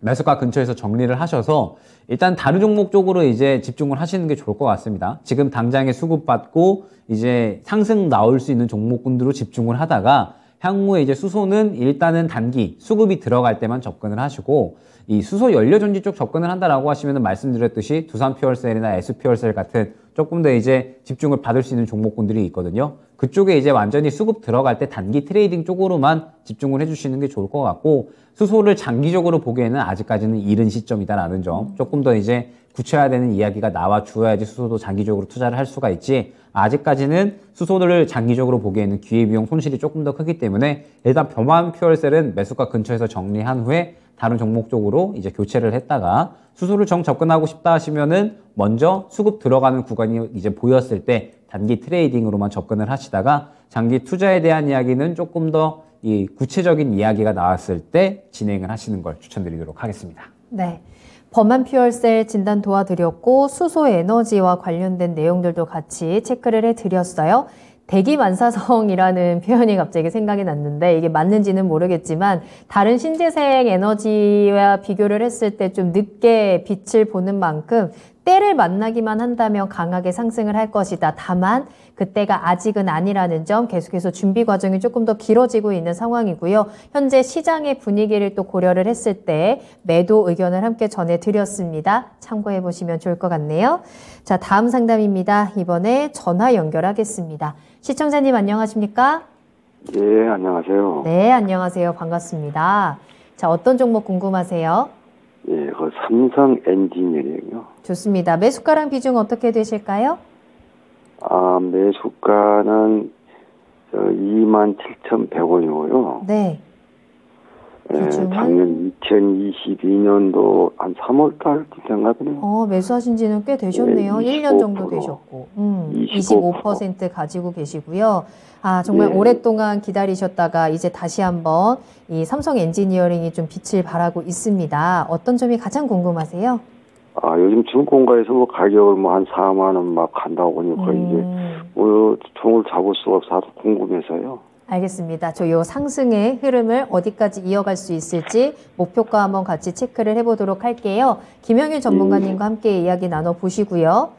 매수가 근처에서 정리를 하셔서 일단 다른 종목 쪽으로 이제 집중을 하시는 게 좋을 것 같습니다. 지금 당장에 수급받고 이제 상승 나올 수 있는 종목군들로 집중을 하다가 향후에 이제 수소는 일단은 단기 수급이 들어갈 때만 접근을 하시고, 이 수소 연료전지 쪽 접근을 한다라고 하시면 말씀드렸듯이 두산 퓨얼셀이나 S 퓨얼셀 같은 조금 더 이제 집중을 받을 수 있는 종목군들이 있거든요. 그쪽에 이제 완전히 수급 들어갈 때 단기 트레이딩 쪽으로만 집중을 해주시는 게 좋을 것 같고, 수소를 장기적으로 보기에는 아직까지는 이른 시점이다라는 점, 조금 더 이제 굳혀야 되는 이야기가 나와 주어야지 수소도 장기적으로 투자를 할 수가 있지, 아직까지는 수소를 장기적으로 보기에는 기회비용 손실이 조금 더 크기 때문에 일단 범한 퓨얼셀은 매수가 근처에서 정리한 후에 다른 종목 쪽으로 이제 교체를 했다가, 수소를 접근하고 싶다 하시면은 먼저 수급 들어가는 구간이 이제 보였을 때 단기 트레이딩으로만 접근을 하시다가, 장기 투자에 대한 이야기는 조금 더 이 구체적인 이야기가 나왔을 때 진행을 하시는 걸 추천드리도록 하겠습니다. 네. 범한 퓨얼셀 진단 도와드렸고, 수소 에너지와 관련된 내용들도 같이 체크를 해드렸어요. 대기만사성이라는 표현이 갑자기 생각이 났는데 이게 맞는지는 모르겠지만, 다른 신재생 에너지와 비교를 했을 때 좀 늦게 빛을 보는 만큼 때를 만나기만 한다면 강하게 상승을 할 것이다. 다만 그때가 아직은 아니라는 점 계속해서 준비 과정이 조금 더 길어지고 있는 상황이고요. 현재 시장의 분위기를 또 고려를 했을 때 매도 의견을 함께 전해드렸습니다. 참고해 보시면 좋을 것 같네요. 자, 다음 상담입니다. 이번에 전화 연결하겠습니다. 시청자님 안녕하십니까? 예, 안녕하세요. 네, 안녕하세요. 반갑습니다. 자, 어떤 종목 궁금하세요? 예, 그 삼성 엔지니어링요. 좋습니다. 매수가랑 비중 어떻게 되실까요? 아, 매수가는 27,100원이고요. 네. 예, 비중은? 작년 2022년도 한 3월달 된가 보네요. 매수하신 지는 꽤 되셨네요. 네, 1년 정도 25%. 되셨고. 25% 25% 가지고 계시고요. 아, 정말 네. 오랫동안 기다리셨다가 이제 다시 한번 이 삼성 엔지니어링이 좀 빛을 발하고 있습니다. 어떤 점이 가장 궁금하세요? 아, 요즘 증권가에서 뭐 가격을 뭐 한 4만 원 막 간다고 하니까 이게 뭐 종을 잡을 수가 없어서 궁금해서요. 알겠습니다. 저 요 상승의 흐름을 어디까지 이어갈 수 있을지 목표가 한번 같이 체크를 해보도록 할게요. 김영일 전문가님과 함께 이야기 나눠보시고요.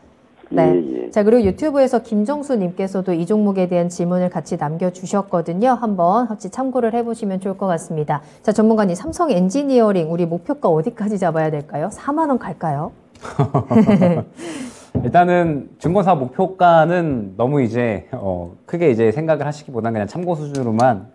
네. 예. 자, 그리고 유튜브에서 김정수 님께서도 이 종목에 대한 질문을 같이 남겨주셨거든요. 한번 같이 참고를 해보시면 좋을 것 같습니다. 자, 전문가님, 삼성 엔지니어링 우리 목표가 어디까지 잡아야 될까요? 4만 원 갈까요? 일단은 증권사 목표가는 너무 이제 크게 이제 생각을 하시기보다는 그냥 참고 수준으로만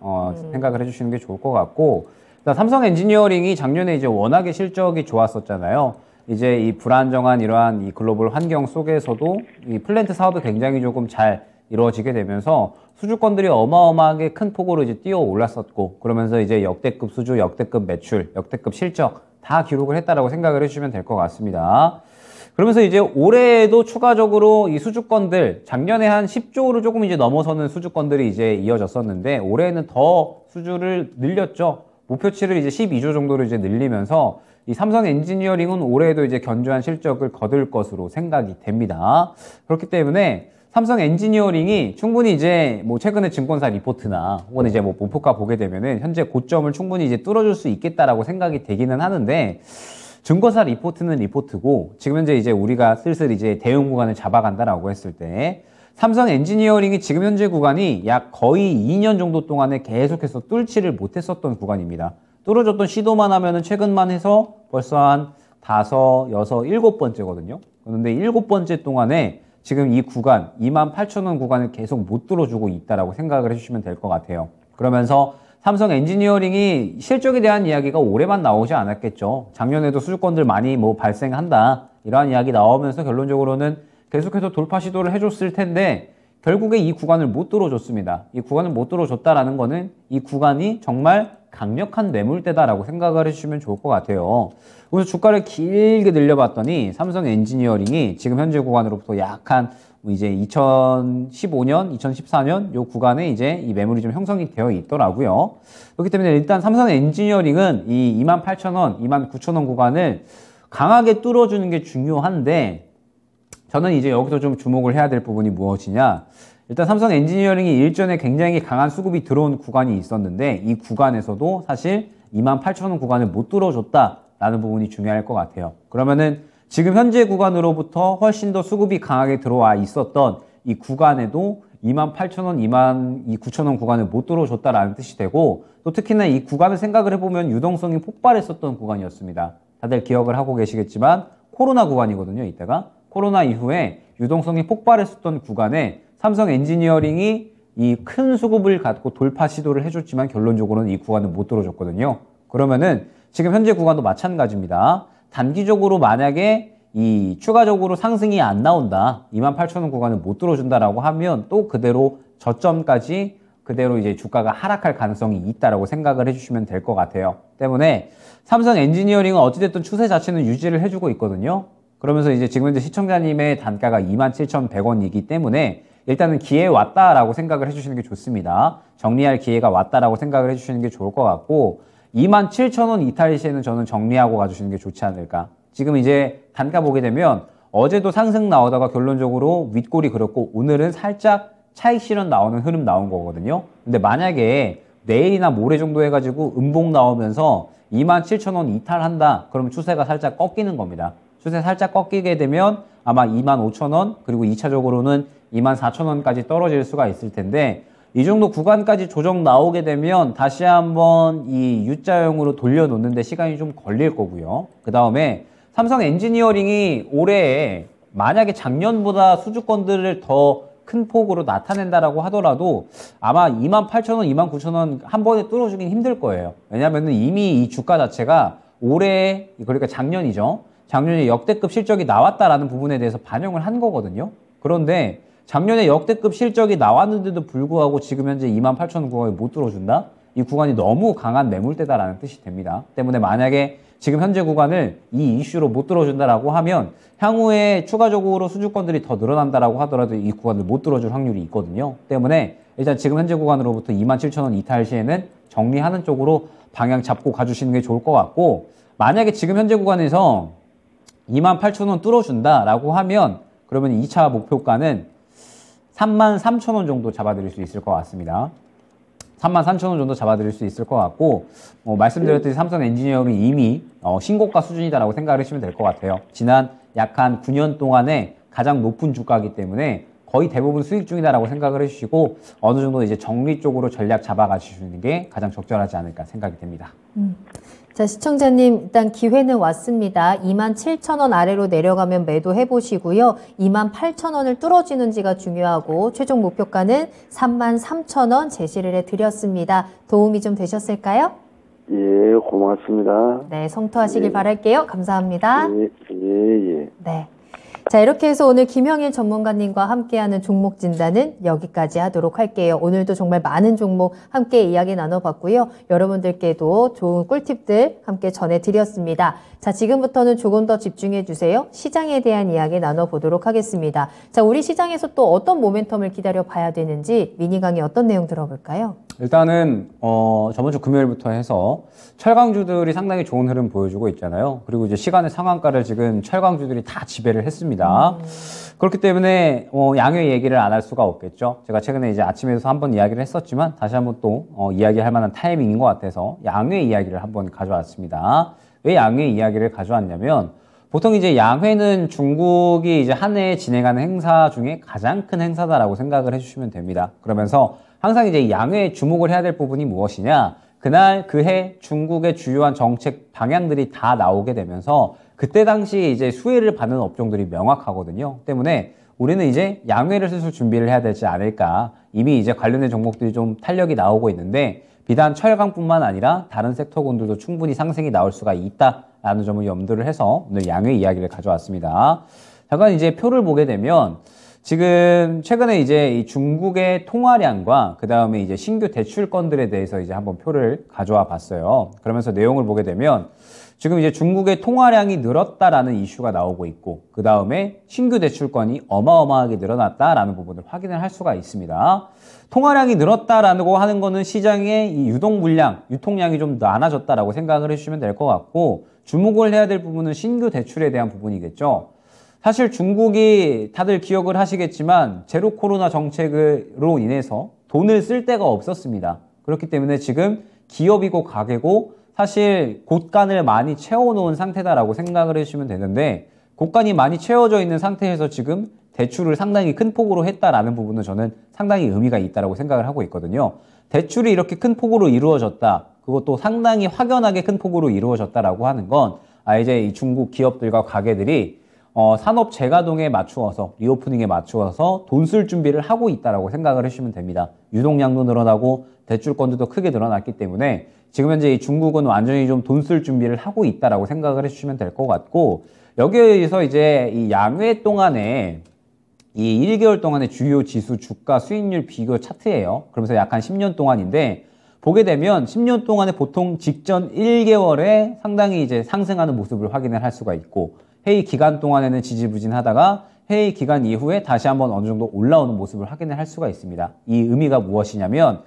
생각을 해주시는 게 좋을 것 같고, 일단 삼성 엔지니어링이 작년에 이제 워낙에 실적이 좋았었잖아요. 이제 이 불안정한 이러한 이 글로벌 환경 속에서도 이 플랜트 사업이 굉장히 조금 잘 이루어지게 되면서 수주권들이 어마어마하게 큰 폭으로 이제 뛰어 올랐었고, 그러면서 이제 역대급 수주, 역대급 매출, 역대급 실적 다 기록을 했다라고 생각을 해주시면 될 것 같습니다. 그러면서 이제 올해에도 추가적으로 이 수주권들, 작년에 한 10조를 조금 이제 넘어서는 수주권들이 이제 이어졌었는데, 올해에는 더 수주를 늘렸죠. 목표치를 이제 12조 정도로 이제 늘리면서 이 삼성 엔지니어링은 올해에도 이제 견조한 실적을 거둘 것으로 생각이 됩니다. 그렇기 때문에 삼성 엔지니어링이 충분히 이제 뭐 최근에 증권사 리포트나 혹은 이제 뭐 목표가 보게 되면은 현재 고점을 충분히 이제 뚫어줄 수 있겠다라고 생각이 되기는 하는데, 증권사 리포트는 리포트고 지금 현재 이제 우리가 슬슬 이제 대응 구간을 잡아간다라고 했을 때 삼성 엔지니어링이 지금 현재 구간이 약 거의 2년 정도 동안에 계속해서 뚫지를 못했었던 구간입니다. 뚫어줬던 시도만 하면은 최근만 해서 벌써 한 5, 6, 7번째거든요. 그런데 7번째 동안에 지금 이 구간 28,000원 구간을 계속 못 뚫어주고 있다라고 생각을 해주시면 될 것 같아요. 그러면서 삼성 엔지니어링이 실적에 대한 이야기가 올해만 나오지 않았겠죠. 작년에도 수주권들 많이 뭐 발생한다 이러한 이야기 나오면서 결론적으로는 계속해서 돌파 시도를 해줬을 텐데 결국에 이 구간을 못 뚫어줬습니다. 이 구간을 못 뚫어줬다라는 거는 이 구간이 정말 강력한 매물대다라고 생각을 해주시면 좋을 것 같아요. 그래서 주가를 길게 늘려봤더니 삼성 엔지니어링이 지금 현재 구간으로부터 약한 이제 2015년, 2014년 요 구간에 이제 이 매물이 좀 형성이 되어 있더라고요. 그렇기 때문에 일단 삼성 엔지니어링은 이 28,000원, 29,000원 구간을 강하게 뚫어주는 게 중요한데, 저는 이제 여기서 좀 주목을 해야 될 부분이 무엇이냐. 일단 삼성 엔지니어링이 일전에 굉장히 강한 수급이 들어온 구간이 있었는데 이 구간에서도 사실 28,000원 구간을 못 뚫어줬다라는 부분이 중요할 것 같아요. 그러면은 지금 현재 구간으로부터 훨씬 더 수급이 강하게 들어와 있었던 이 구간에도 28,000원, 29,000원 구간을 못 뚫어줬다라는 뜻이 되고, 또 특히나 이 구간을 생각을 해보면 유동성이 폭발했었던 구간이었습니다. 다들 기억을 하고 계시겠지만 코로나 구간이거든요. 이때가 코로나 이후에 유동성이 폭발했었던 구간에 삼성 엔지니어링이 이 큰 수급을 갖고 돌파 시도를 해줬지만 결론적으로는 이 구간을 못 뚫어줬거든요. 그러면은 지금 현재 구간도 마찬가지입니다. 단기적으로 만약에 이 추가적으로 상승이 안 나온다, 28,000원 구간을 못 뚫어준다라고 하면 또 그대로 저점까지 그대로 이제 주가가 하락할 가능성이 있다라고 생각을 해주시면 될 것 같아요. 때문에 삼성 엔지니어링은 어찌됐든 추세 자체는 유지를 해주고 있거든요. 그러면서 이제 지금 현재 시청자님의 단가가 27,100원이기 때문에 일단은 기회에 왔다라고 생각을 해주시는 게 좋습니다. 정리할 기회가 왔다라고 생각을 해주시는 게 좋을 것 같고, 27,000원 이탈 시에는 저는 정리하고 가주시는 게 좋지 않을까. 지금 이제 단가 보게 되면 어제도 상승 나오다가 결론적으로 윗골이 그렇고 오늘은 살짝 차익 실현 나오는 흐름 나온 거거든요. 근데 만약에 내일이나 모레 정도 해가지고 음봉 나오면서 27,000원 이탈한다, 그러면 추세가 살짝 꺾이는 겁니다. 추세 살짝 꺾이게 되면 아마 25,000원 그리고 2차적으로는 24,000원까지 떨어질 수가 있을 텐데 이 정도 구간까지 조정 나오게 되면 다시 한번 이 U자형으로 돌려놓는데 시간이 좀 걸릴 거고요. 그 다음에 삼성 엔지니어링이 올해 만약에 작년보다 수주권들을 더 큰 폭으로 나타낸다라고 하더라도 아마 28,000원, 29,000원 한 번에 뚫어주긴 힘들 거예요. 왜냐하면 이미 이 주가 자체가 올해, 그러니까 작년이죠. 작년에 역대급 실적이 나왔다라는 부분에 대해서 반영을 한 거거든요. 그런데 작년에 역대급 실적이 나왔는데도 불구하고 지금 현재 28,000원 구간에 못 뚫어준다? 이 구간이 너무 강한 매물대다라는 뜻이 됩니다. 때문에 만약에 지금 현재 구간을 이 이슈로 못 뚫어준다라고 하면 향후에 추가적으로 수주권들이 더 늘어난다라고 하더라도 이 구간을 못 뚫어줄 확률이 있거든요. 때문에 일단 지금 현재 구간으로부터 27,000원 이탈 시에는 정리하는 쪽으로 방향 잡고 가주시는 게 좋을 것 같고, 만약에 지금 현재 구간에서 28,000원 뚫어준다라고 하면 그러면 2차 목표가는 33,000원 정도 잡아드릴 수 있을 것 같습니다. 33,000원 정도 잡아드릴 수 있을 것 같고, 말씀드렸듯이 삼성 엔지니어링이 이미 신고가 수준이다라고 생각을 하시면 될 것 같아요. 지난 약 한 9년 동안에 가장 높은 주가이기 때문에 거의 대부분 수익 중이다라고 생각을 해주시고 어느 정도 이제 정리 쪽으로 전략 잡아가시는 게 가장 적절하지 않을까 생각이 됩니다. 자, 시청자님, 일단 기회는 왔습니다. 27,000원 아래로 내려가면 매도해 보시고요. 28,000원을 뚫어주는지가 중요하고 최종 목표가는 33,000원 제시를 해드렸습니다. 도움이 좀 되셨을까요? 예, 고맙습니다. 네, 성토하시길 바랄게요. 감사합니다. 예. 네. 자, 이렇게 해서 오늘 김형일 전문가님과 함께하는 종목 진단은 여기까지 하도록 할게요. 오늘도 정말 많은 종목 함께 이야기 나눠봤고요. 여러분들께도 좋은 꿀팁들 함께 전해드렸습니다. 자, 지금부터는 조금 더 집중해 주세요. 시장에 대한 이야기 나눠보도록 하겠습니다. 자, 우리 시장에서 또 어떤 모멘텀을 기다려 봐야 되는지 미니 강의 어떤 내용 들어볼까요? 일단은 저번 주 금요일부터 해서 철강주들이 상당히 좋은 흐름 보여주고 있잖아요. 그리고 이제 시간의 상한가를 지금 철강주들이 다 지배를 했습니다. 그렇기 때문에 양회 얘기를 안 할 수가 없겠죠. 제가 최근에 이제 아침에서 한번 이야기를 했었지만 다시 한번 또 이야기할 만한 타이밍인 것 같아서 양회 이야기를 한번 가져왔습니다. 왜 양회 이야기를 가져왔냐면 보통 이제 양회는 중국이 이제 한 해에 진행하는 행사 중에 가장 큰 행사다라고 생각을 해주시면 됩니다. 그러면서 항상 이제 양회에 주목을 해야 될 부분이 무엇이냐? 그날 그해 중국의 주요한 정책 방향들이 다 나오게 되면서 그때 당시 이제 수혜를 받는 업종들이 명확하거든요. 때문에 우리는 이제 양회를 슬슬 준비를 해야 되지 않을까. 이미 이제 관련된 종목들이 좀 탄력이 나오고 있는데 비단 철강뿐만 아니라 다른 섹터군들도 충분히 상승이 나올 수가 있다라는 점을 염두를 해서 오늘 양회 이야기를 가져왔습니다. 잠깐 이제 표를 보게 되면 지금 최근에 이제 이 중국의 통화량과 그 다음에 이제 신규 대출 건들에 대해서 이제 한번 표를 가져와 봤어요. 그러면서 내용을 보게 되면 지금 이제 중국의 통화량이 늘었다라는 이슈가 나오고 있고 그 다음에 신규 대출건이 어마어마하게 늘어났다라는 부분을 확인을 할 수가 있습니다. 통화량이 늘었다라고 하는 거는 시장의 이 유동 물량, 유통량이 좀 많아졌다라고 생각을 해주시면 될 것 같고 주목을 해야 될 부분은 신규 대출에 대한 부분이겠죠. 사실 중국이 다들 기억을 하시겠지만 제로 코로나 정책으로 인해서 돈을 쓸 데가 없었습니다. 그렇기 때문에 지금 기업이고 가게고 사실 곳간을 많이 채워놓은 상태다라고 생각을 해주시면 되는데 곳간이 많이 채워져 있는 상태에서 지금 대출을 상당히 큰 폭으로 했다라는 부분은 저는 상당히 의미가 있다라고 생각을 하고 있거든요. 대출이 이렇게 큰 폭으로 이루어졌다. 그것도 상당히 확연하게 큰 폭으로 이루어졌다라고 하는 건 이제 이 중국 기업들과 가게들이 산업 재가동에 맞추어서 리오프닝에 맞추어서 돈 쓸 준비를 하고 있다라고 생각을 해주시면 됩니다. 유동량도 늘어나고 대출건도 크게 늘어났기 때문에 지금 현재 이 중국은 완전히 좀 돈 쓸 준비를 하고 있다라고 생각을 해주시면 될 것 같고 여기에서 이제 이 양회 동안에 이 1개월 동안의 주요 지수 주가 수익률 비교 차트예요. 그러면서 약 한 10년 동안인데 보게 되면 10년 동안에 보통 직전 1개월에 상당히 이제 상승하는 모습을 확인을 할 수가 있고 회의 기간 동안에는 지지부진하다가 회의 기간 이후에 다시 한번 어느 정도 올라오는 모습을 확인을 할 수가 있습니다. 이 의미가 무엇이냐면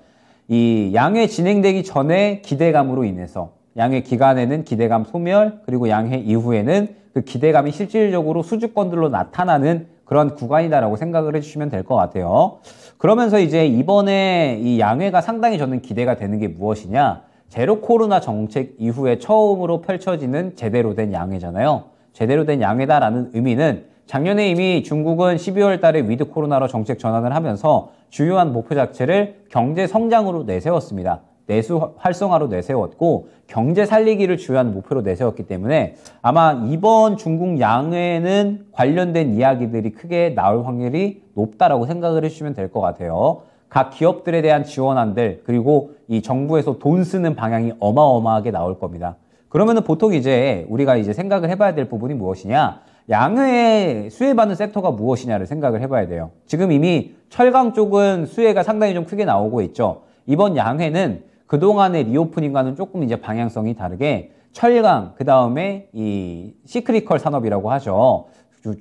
이 양회 진행되기 전에 기대감으로 인해서 양회 기간에는 기대감 소멸 그리고 양회 이후에는 그 기대감이 실질적으로 수주권들로 나타나는 그런 구간이다라고 생각을 해주시면 될 것 같아요. 그러면서 이제 이번에 이 양회가 상당히 저는 기대가 되는 게 무엇이냐 제로 코로나 정책 이후에 처음으로 펼쳐지는 제대로 된 양회잖아요. 제대로 된 양회다라는 의미는 작년에 이미 중국은 12월 달에 위드 코로나로 정책 전환을 하면서 주요한 목표 자체를 경제 성장으로 내세웠습니다. 내수 활성화로 내세웠고 경제 살리기를 주요한 목표로 내세웠기 때문에 아마 이번 중국 양회는 관련된 이야기들이 크게 나올 확률이 높다라고 생각을 해주시면 될 것 같아요. 각 기업들에 대한 지원안들 그리고 이 정부에서 돈 쓰는 방향이 어마어마하게 나올 겁니다. 그러면은 보통 이제 우리가 이제 생각을 해봐야 될 부분이 무엇이냐? 양회에 수혜받는 섹터가 무엇이냐를 생각을 해봐야 돼요. 지금 이미 철강 쪽은 수혜가 상당히 좀 크게 나오고 있죠. 이번 양회는 그동안의 리오프닝과는 조금 이제 방향성이 다르게 철강, 그 다음에 이 시크리컬 산업이라고 하죠.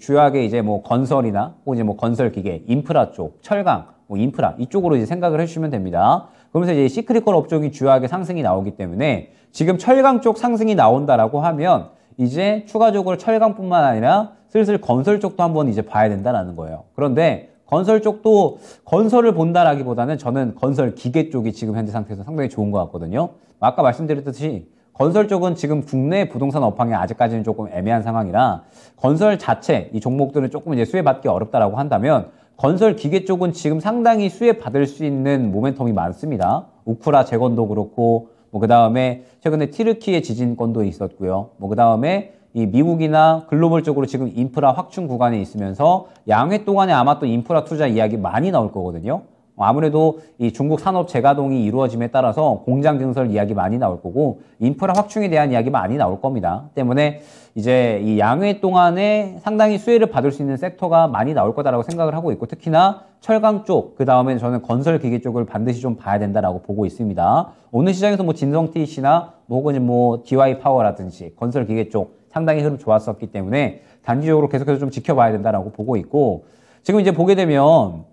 주요하게 이제 뭐 건설이나 혹은 이제 뭐 건설 기계, 인프라 쪽, 철강, 뭐 인프라 이쪽으로 이제 생각을 해주시면 됩니다. 그러면서 이제 시크리컬 업종이 주요하게 상승이 나오기 때문에 지금 철강 쪽 상승이 나온다라고 하면 이제 추가적으로 철강뿐만 아니라 슬슬 건설 쪽도 한번 이제 봐야 된다라는 거예요. 그런데 건설 쪽도 건설을 본다라기보다는 저는 건설 기계 쪽이 지금 현재 상태에서 상당히 좋은 것 같거든요. 아까 말씀드렸듯이 건설 쪽은 지금 국내 부동산 업황이 아직까지는 조금 애매한 상황이라 건설 자체 이 종목들은 조금 이제 수혜받기 어렵다라고 한다면 건설 기계 쪽은 지금 상당히 수혜받을 수 있는 모멘텀이 많습니다. 우크라 재건도 그렇고 뭐 그 다음에 최근에 튀르키예 지진권도 있었고요. 뭐 그 다음에 이 미국이나 글로벌적으로 지금 인프라 확충 구간에 있으면서 양회 동안에 아마 또 인프라 투자 이야기 많이 나올 거거든요. 아무래도 이 중국 산업 재가동이 이루어짐에 따라서 공장 증설 이야기 많이 나올 거고 인프라 확충에 대한 이야기 많이 나올 겁니다. 때문에 이제 이 양회 동안에 상당히 수혜를 받을 수 있는 섹터가 많이 나올 거다라고 생각을 하고 있고 특히나 철강 쪽, 그 다음에 저는 건설 기계 쪽을 반드시 좀 봐야 된다라고 보고 있습니다. 오늘 시장에서 뭐 진성TC나 혹은 뭐 DY 파워라든지 건설 기계 쪽 상당히 흐름 좋았었기 때문에 단기적으로 계속해서 좀 지켜봐야 된다라고 보고 있고 지금 이제 보게 되면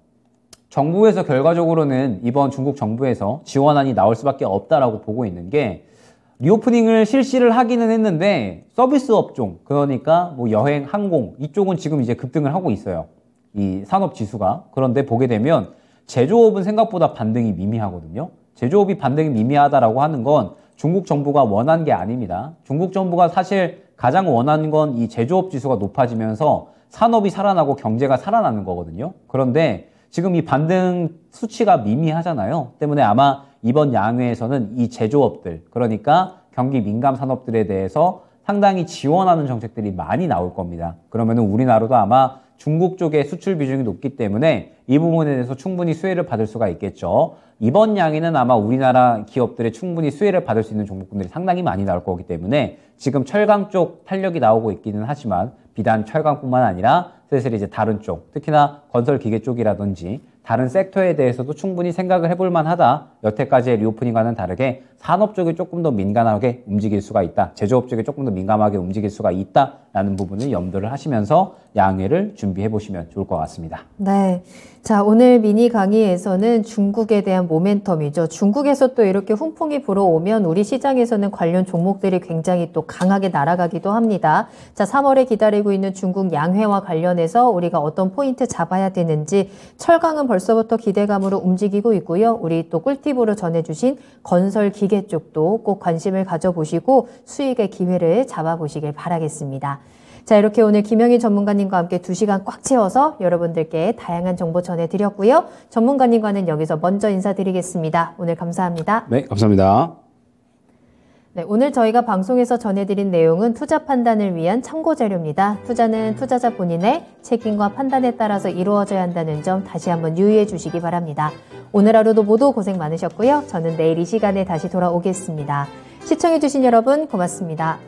정부에서 결과적으로는 이번 중국 정부에서 지원안이 나올 수밖에 없다라고 보고 있는 게 리오프닝을 실시를 하기는 했는데 서비스 업종 그러니까 뭐 여행, 항공 이쪽은 지금 이제 급등을 하고 있어요. 이 산업 지수가. 그런데 보게 되면 제조업은 생각보다 반등이 미미하거든요. 제조업이 반등이 미미하다라고 하는 건 중국 정부가 원한 게 아닙니다. 중국 정부가 사실 가장 원하는 건 이 제조업 지수가 높아지면서 산업이 살아나고 경제가 살아나는 거거든요. 그런데 지금 이 반등 수치가 미미하잖아요. 때문에 아마 이번 양회에서는 이 제조업들, 그러니까 경기 민감 산업들에 대해서 상당히 지원하는 정책들이 많이 나올 겁니다. 그러면은 우리나라도 아마 중국 쪽의 수출 비중이 높기 때문에 이 부분에 대해서 충분히 수혜를 받을 수가 있겠죠. 이번 양에는 아마 우리나라 기업들의 충분히 수혜를 받을 수 있는 종목군들이 상당히 많이 나올 거기 때문에 지금 철강 쪽 탄력이 나오고 있기는 하지만 비단 철강뿐만 아니라 슬슬 이제 다른 쪽, 특히나 건설 기계 쪽이라든지 다른 섹터에 대해서도 충분히 생각을 해볼 만하다. 여태까지의 리오프닝과는 다르게 산업 쪽이 조금 더 민감하게 움직일 수가 있다. 제조업 쪽이 조금 더 민감하게 움직일 수가 있다라는 부분을 염두를 하시면서 양회를 준비해 보시면 좋을 것 같습니다. 네. 자, 오늘 미니 강의에서는 중국에 대한 모멘텀이죠. 중국에서 또 이렇게 훈풍이 불어오면 우리 시장에서는 관련 종목들이 굉장히 또 강하게 날아가기도 합니다. 자, 3월에 기다리고 있는 중국 양회와 관련해서 우리가 어떤 포인트 잡아야 되는지 철강은 벌써부터 기대감으로 움직이고 있고요. 우리 또 꿀팁으로 전해주신 건설 기계 쪽도 꼭 관심을 가져보시고 수익의 기회를 잡아보시길 바라겠습니다. 자, 이렇게 오늘 김영희 전문가님과 함께 2시간 꽉 채워서 여러분들께 다양한 정보 전해드렸고요. 전문가님과는 여기서 먼저 인사드리겠습니다. 오늘 감사합니다. 네, 감사합니다. 네, 오늘 저희가 방송에서 전해드린 내용은 투자 판단을 위한 참고 자료입니다. 투자는 투자자 본인의 책임과 판단에 따라서 이루어져야 한다는 점 다시 한번 유의해 주시기 바랍니다. 오늘 하루도 모두 고생 많으셨고요. 저는 내일 이 시간에 다시 돌아오겠습니다. 시청해 주신 여러분 고맙습니다.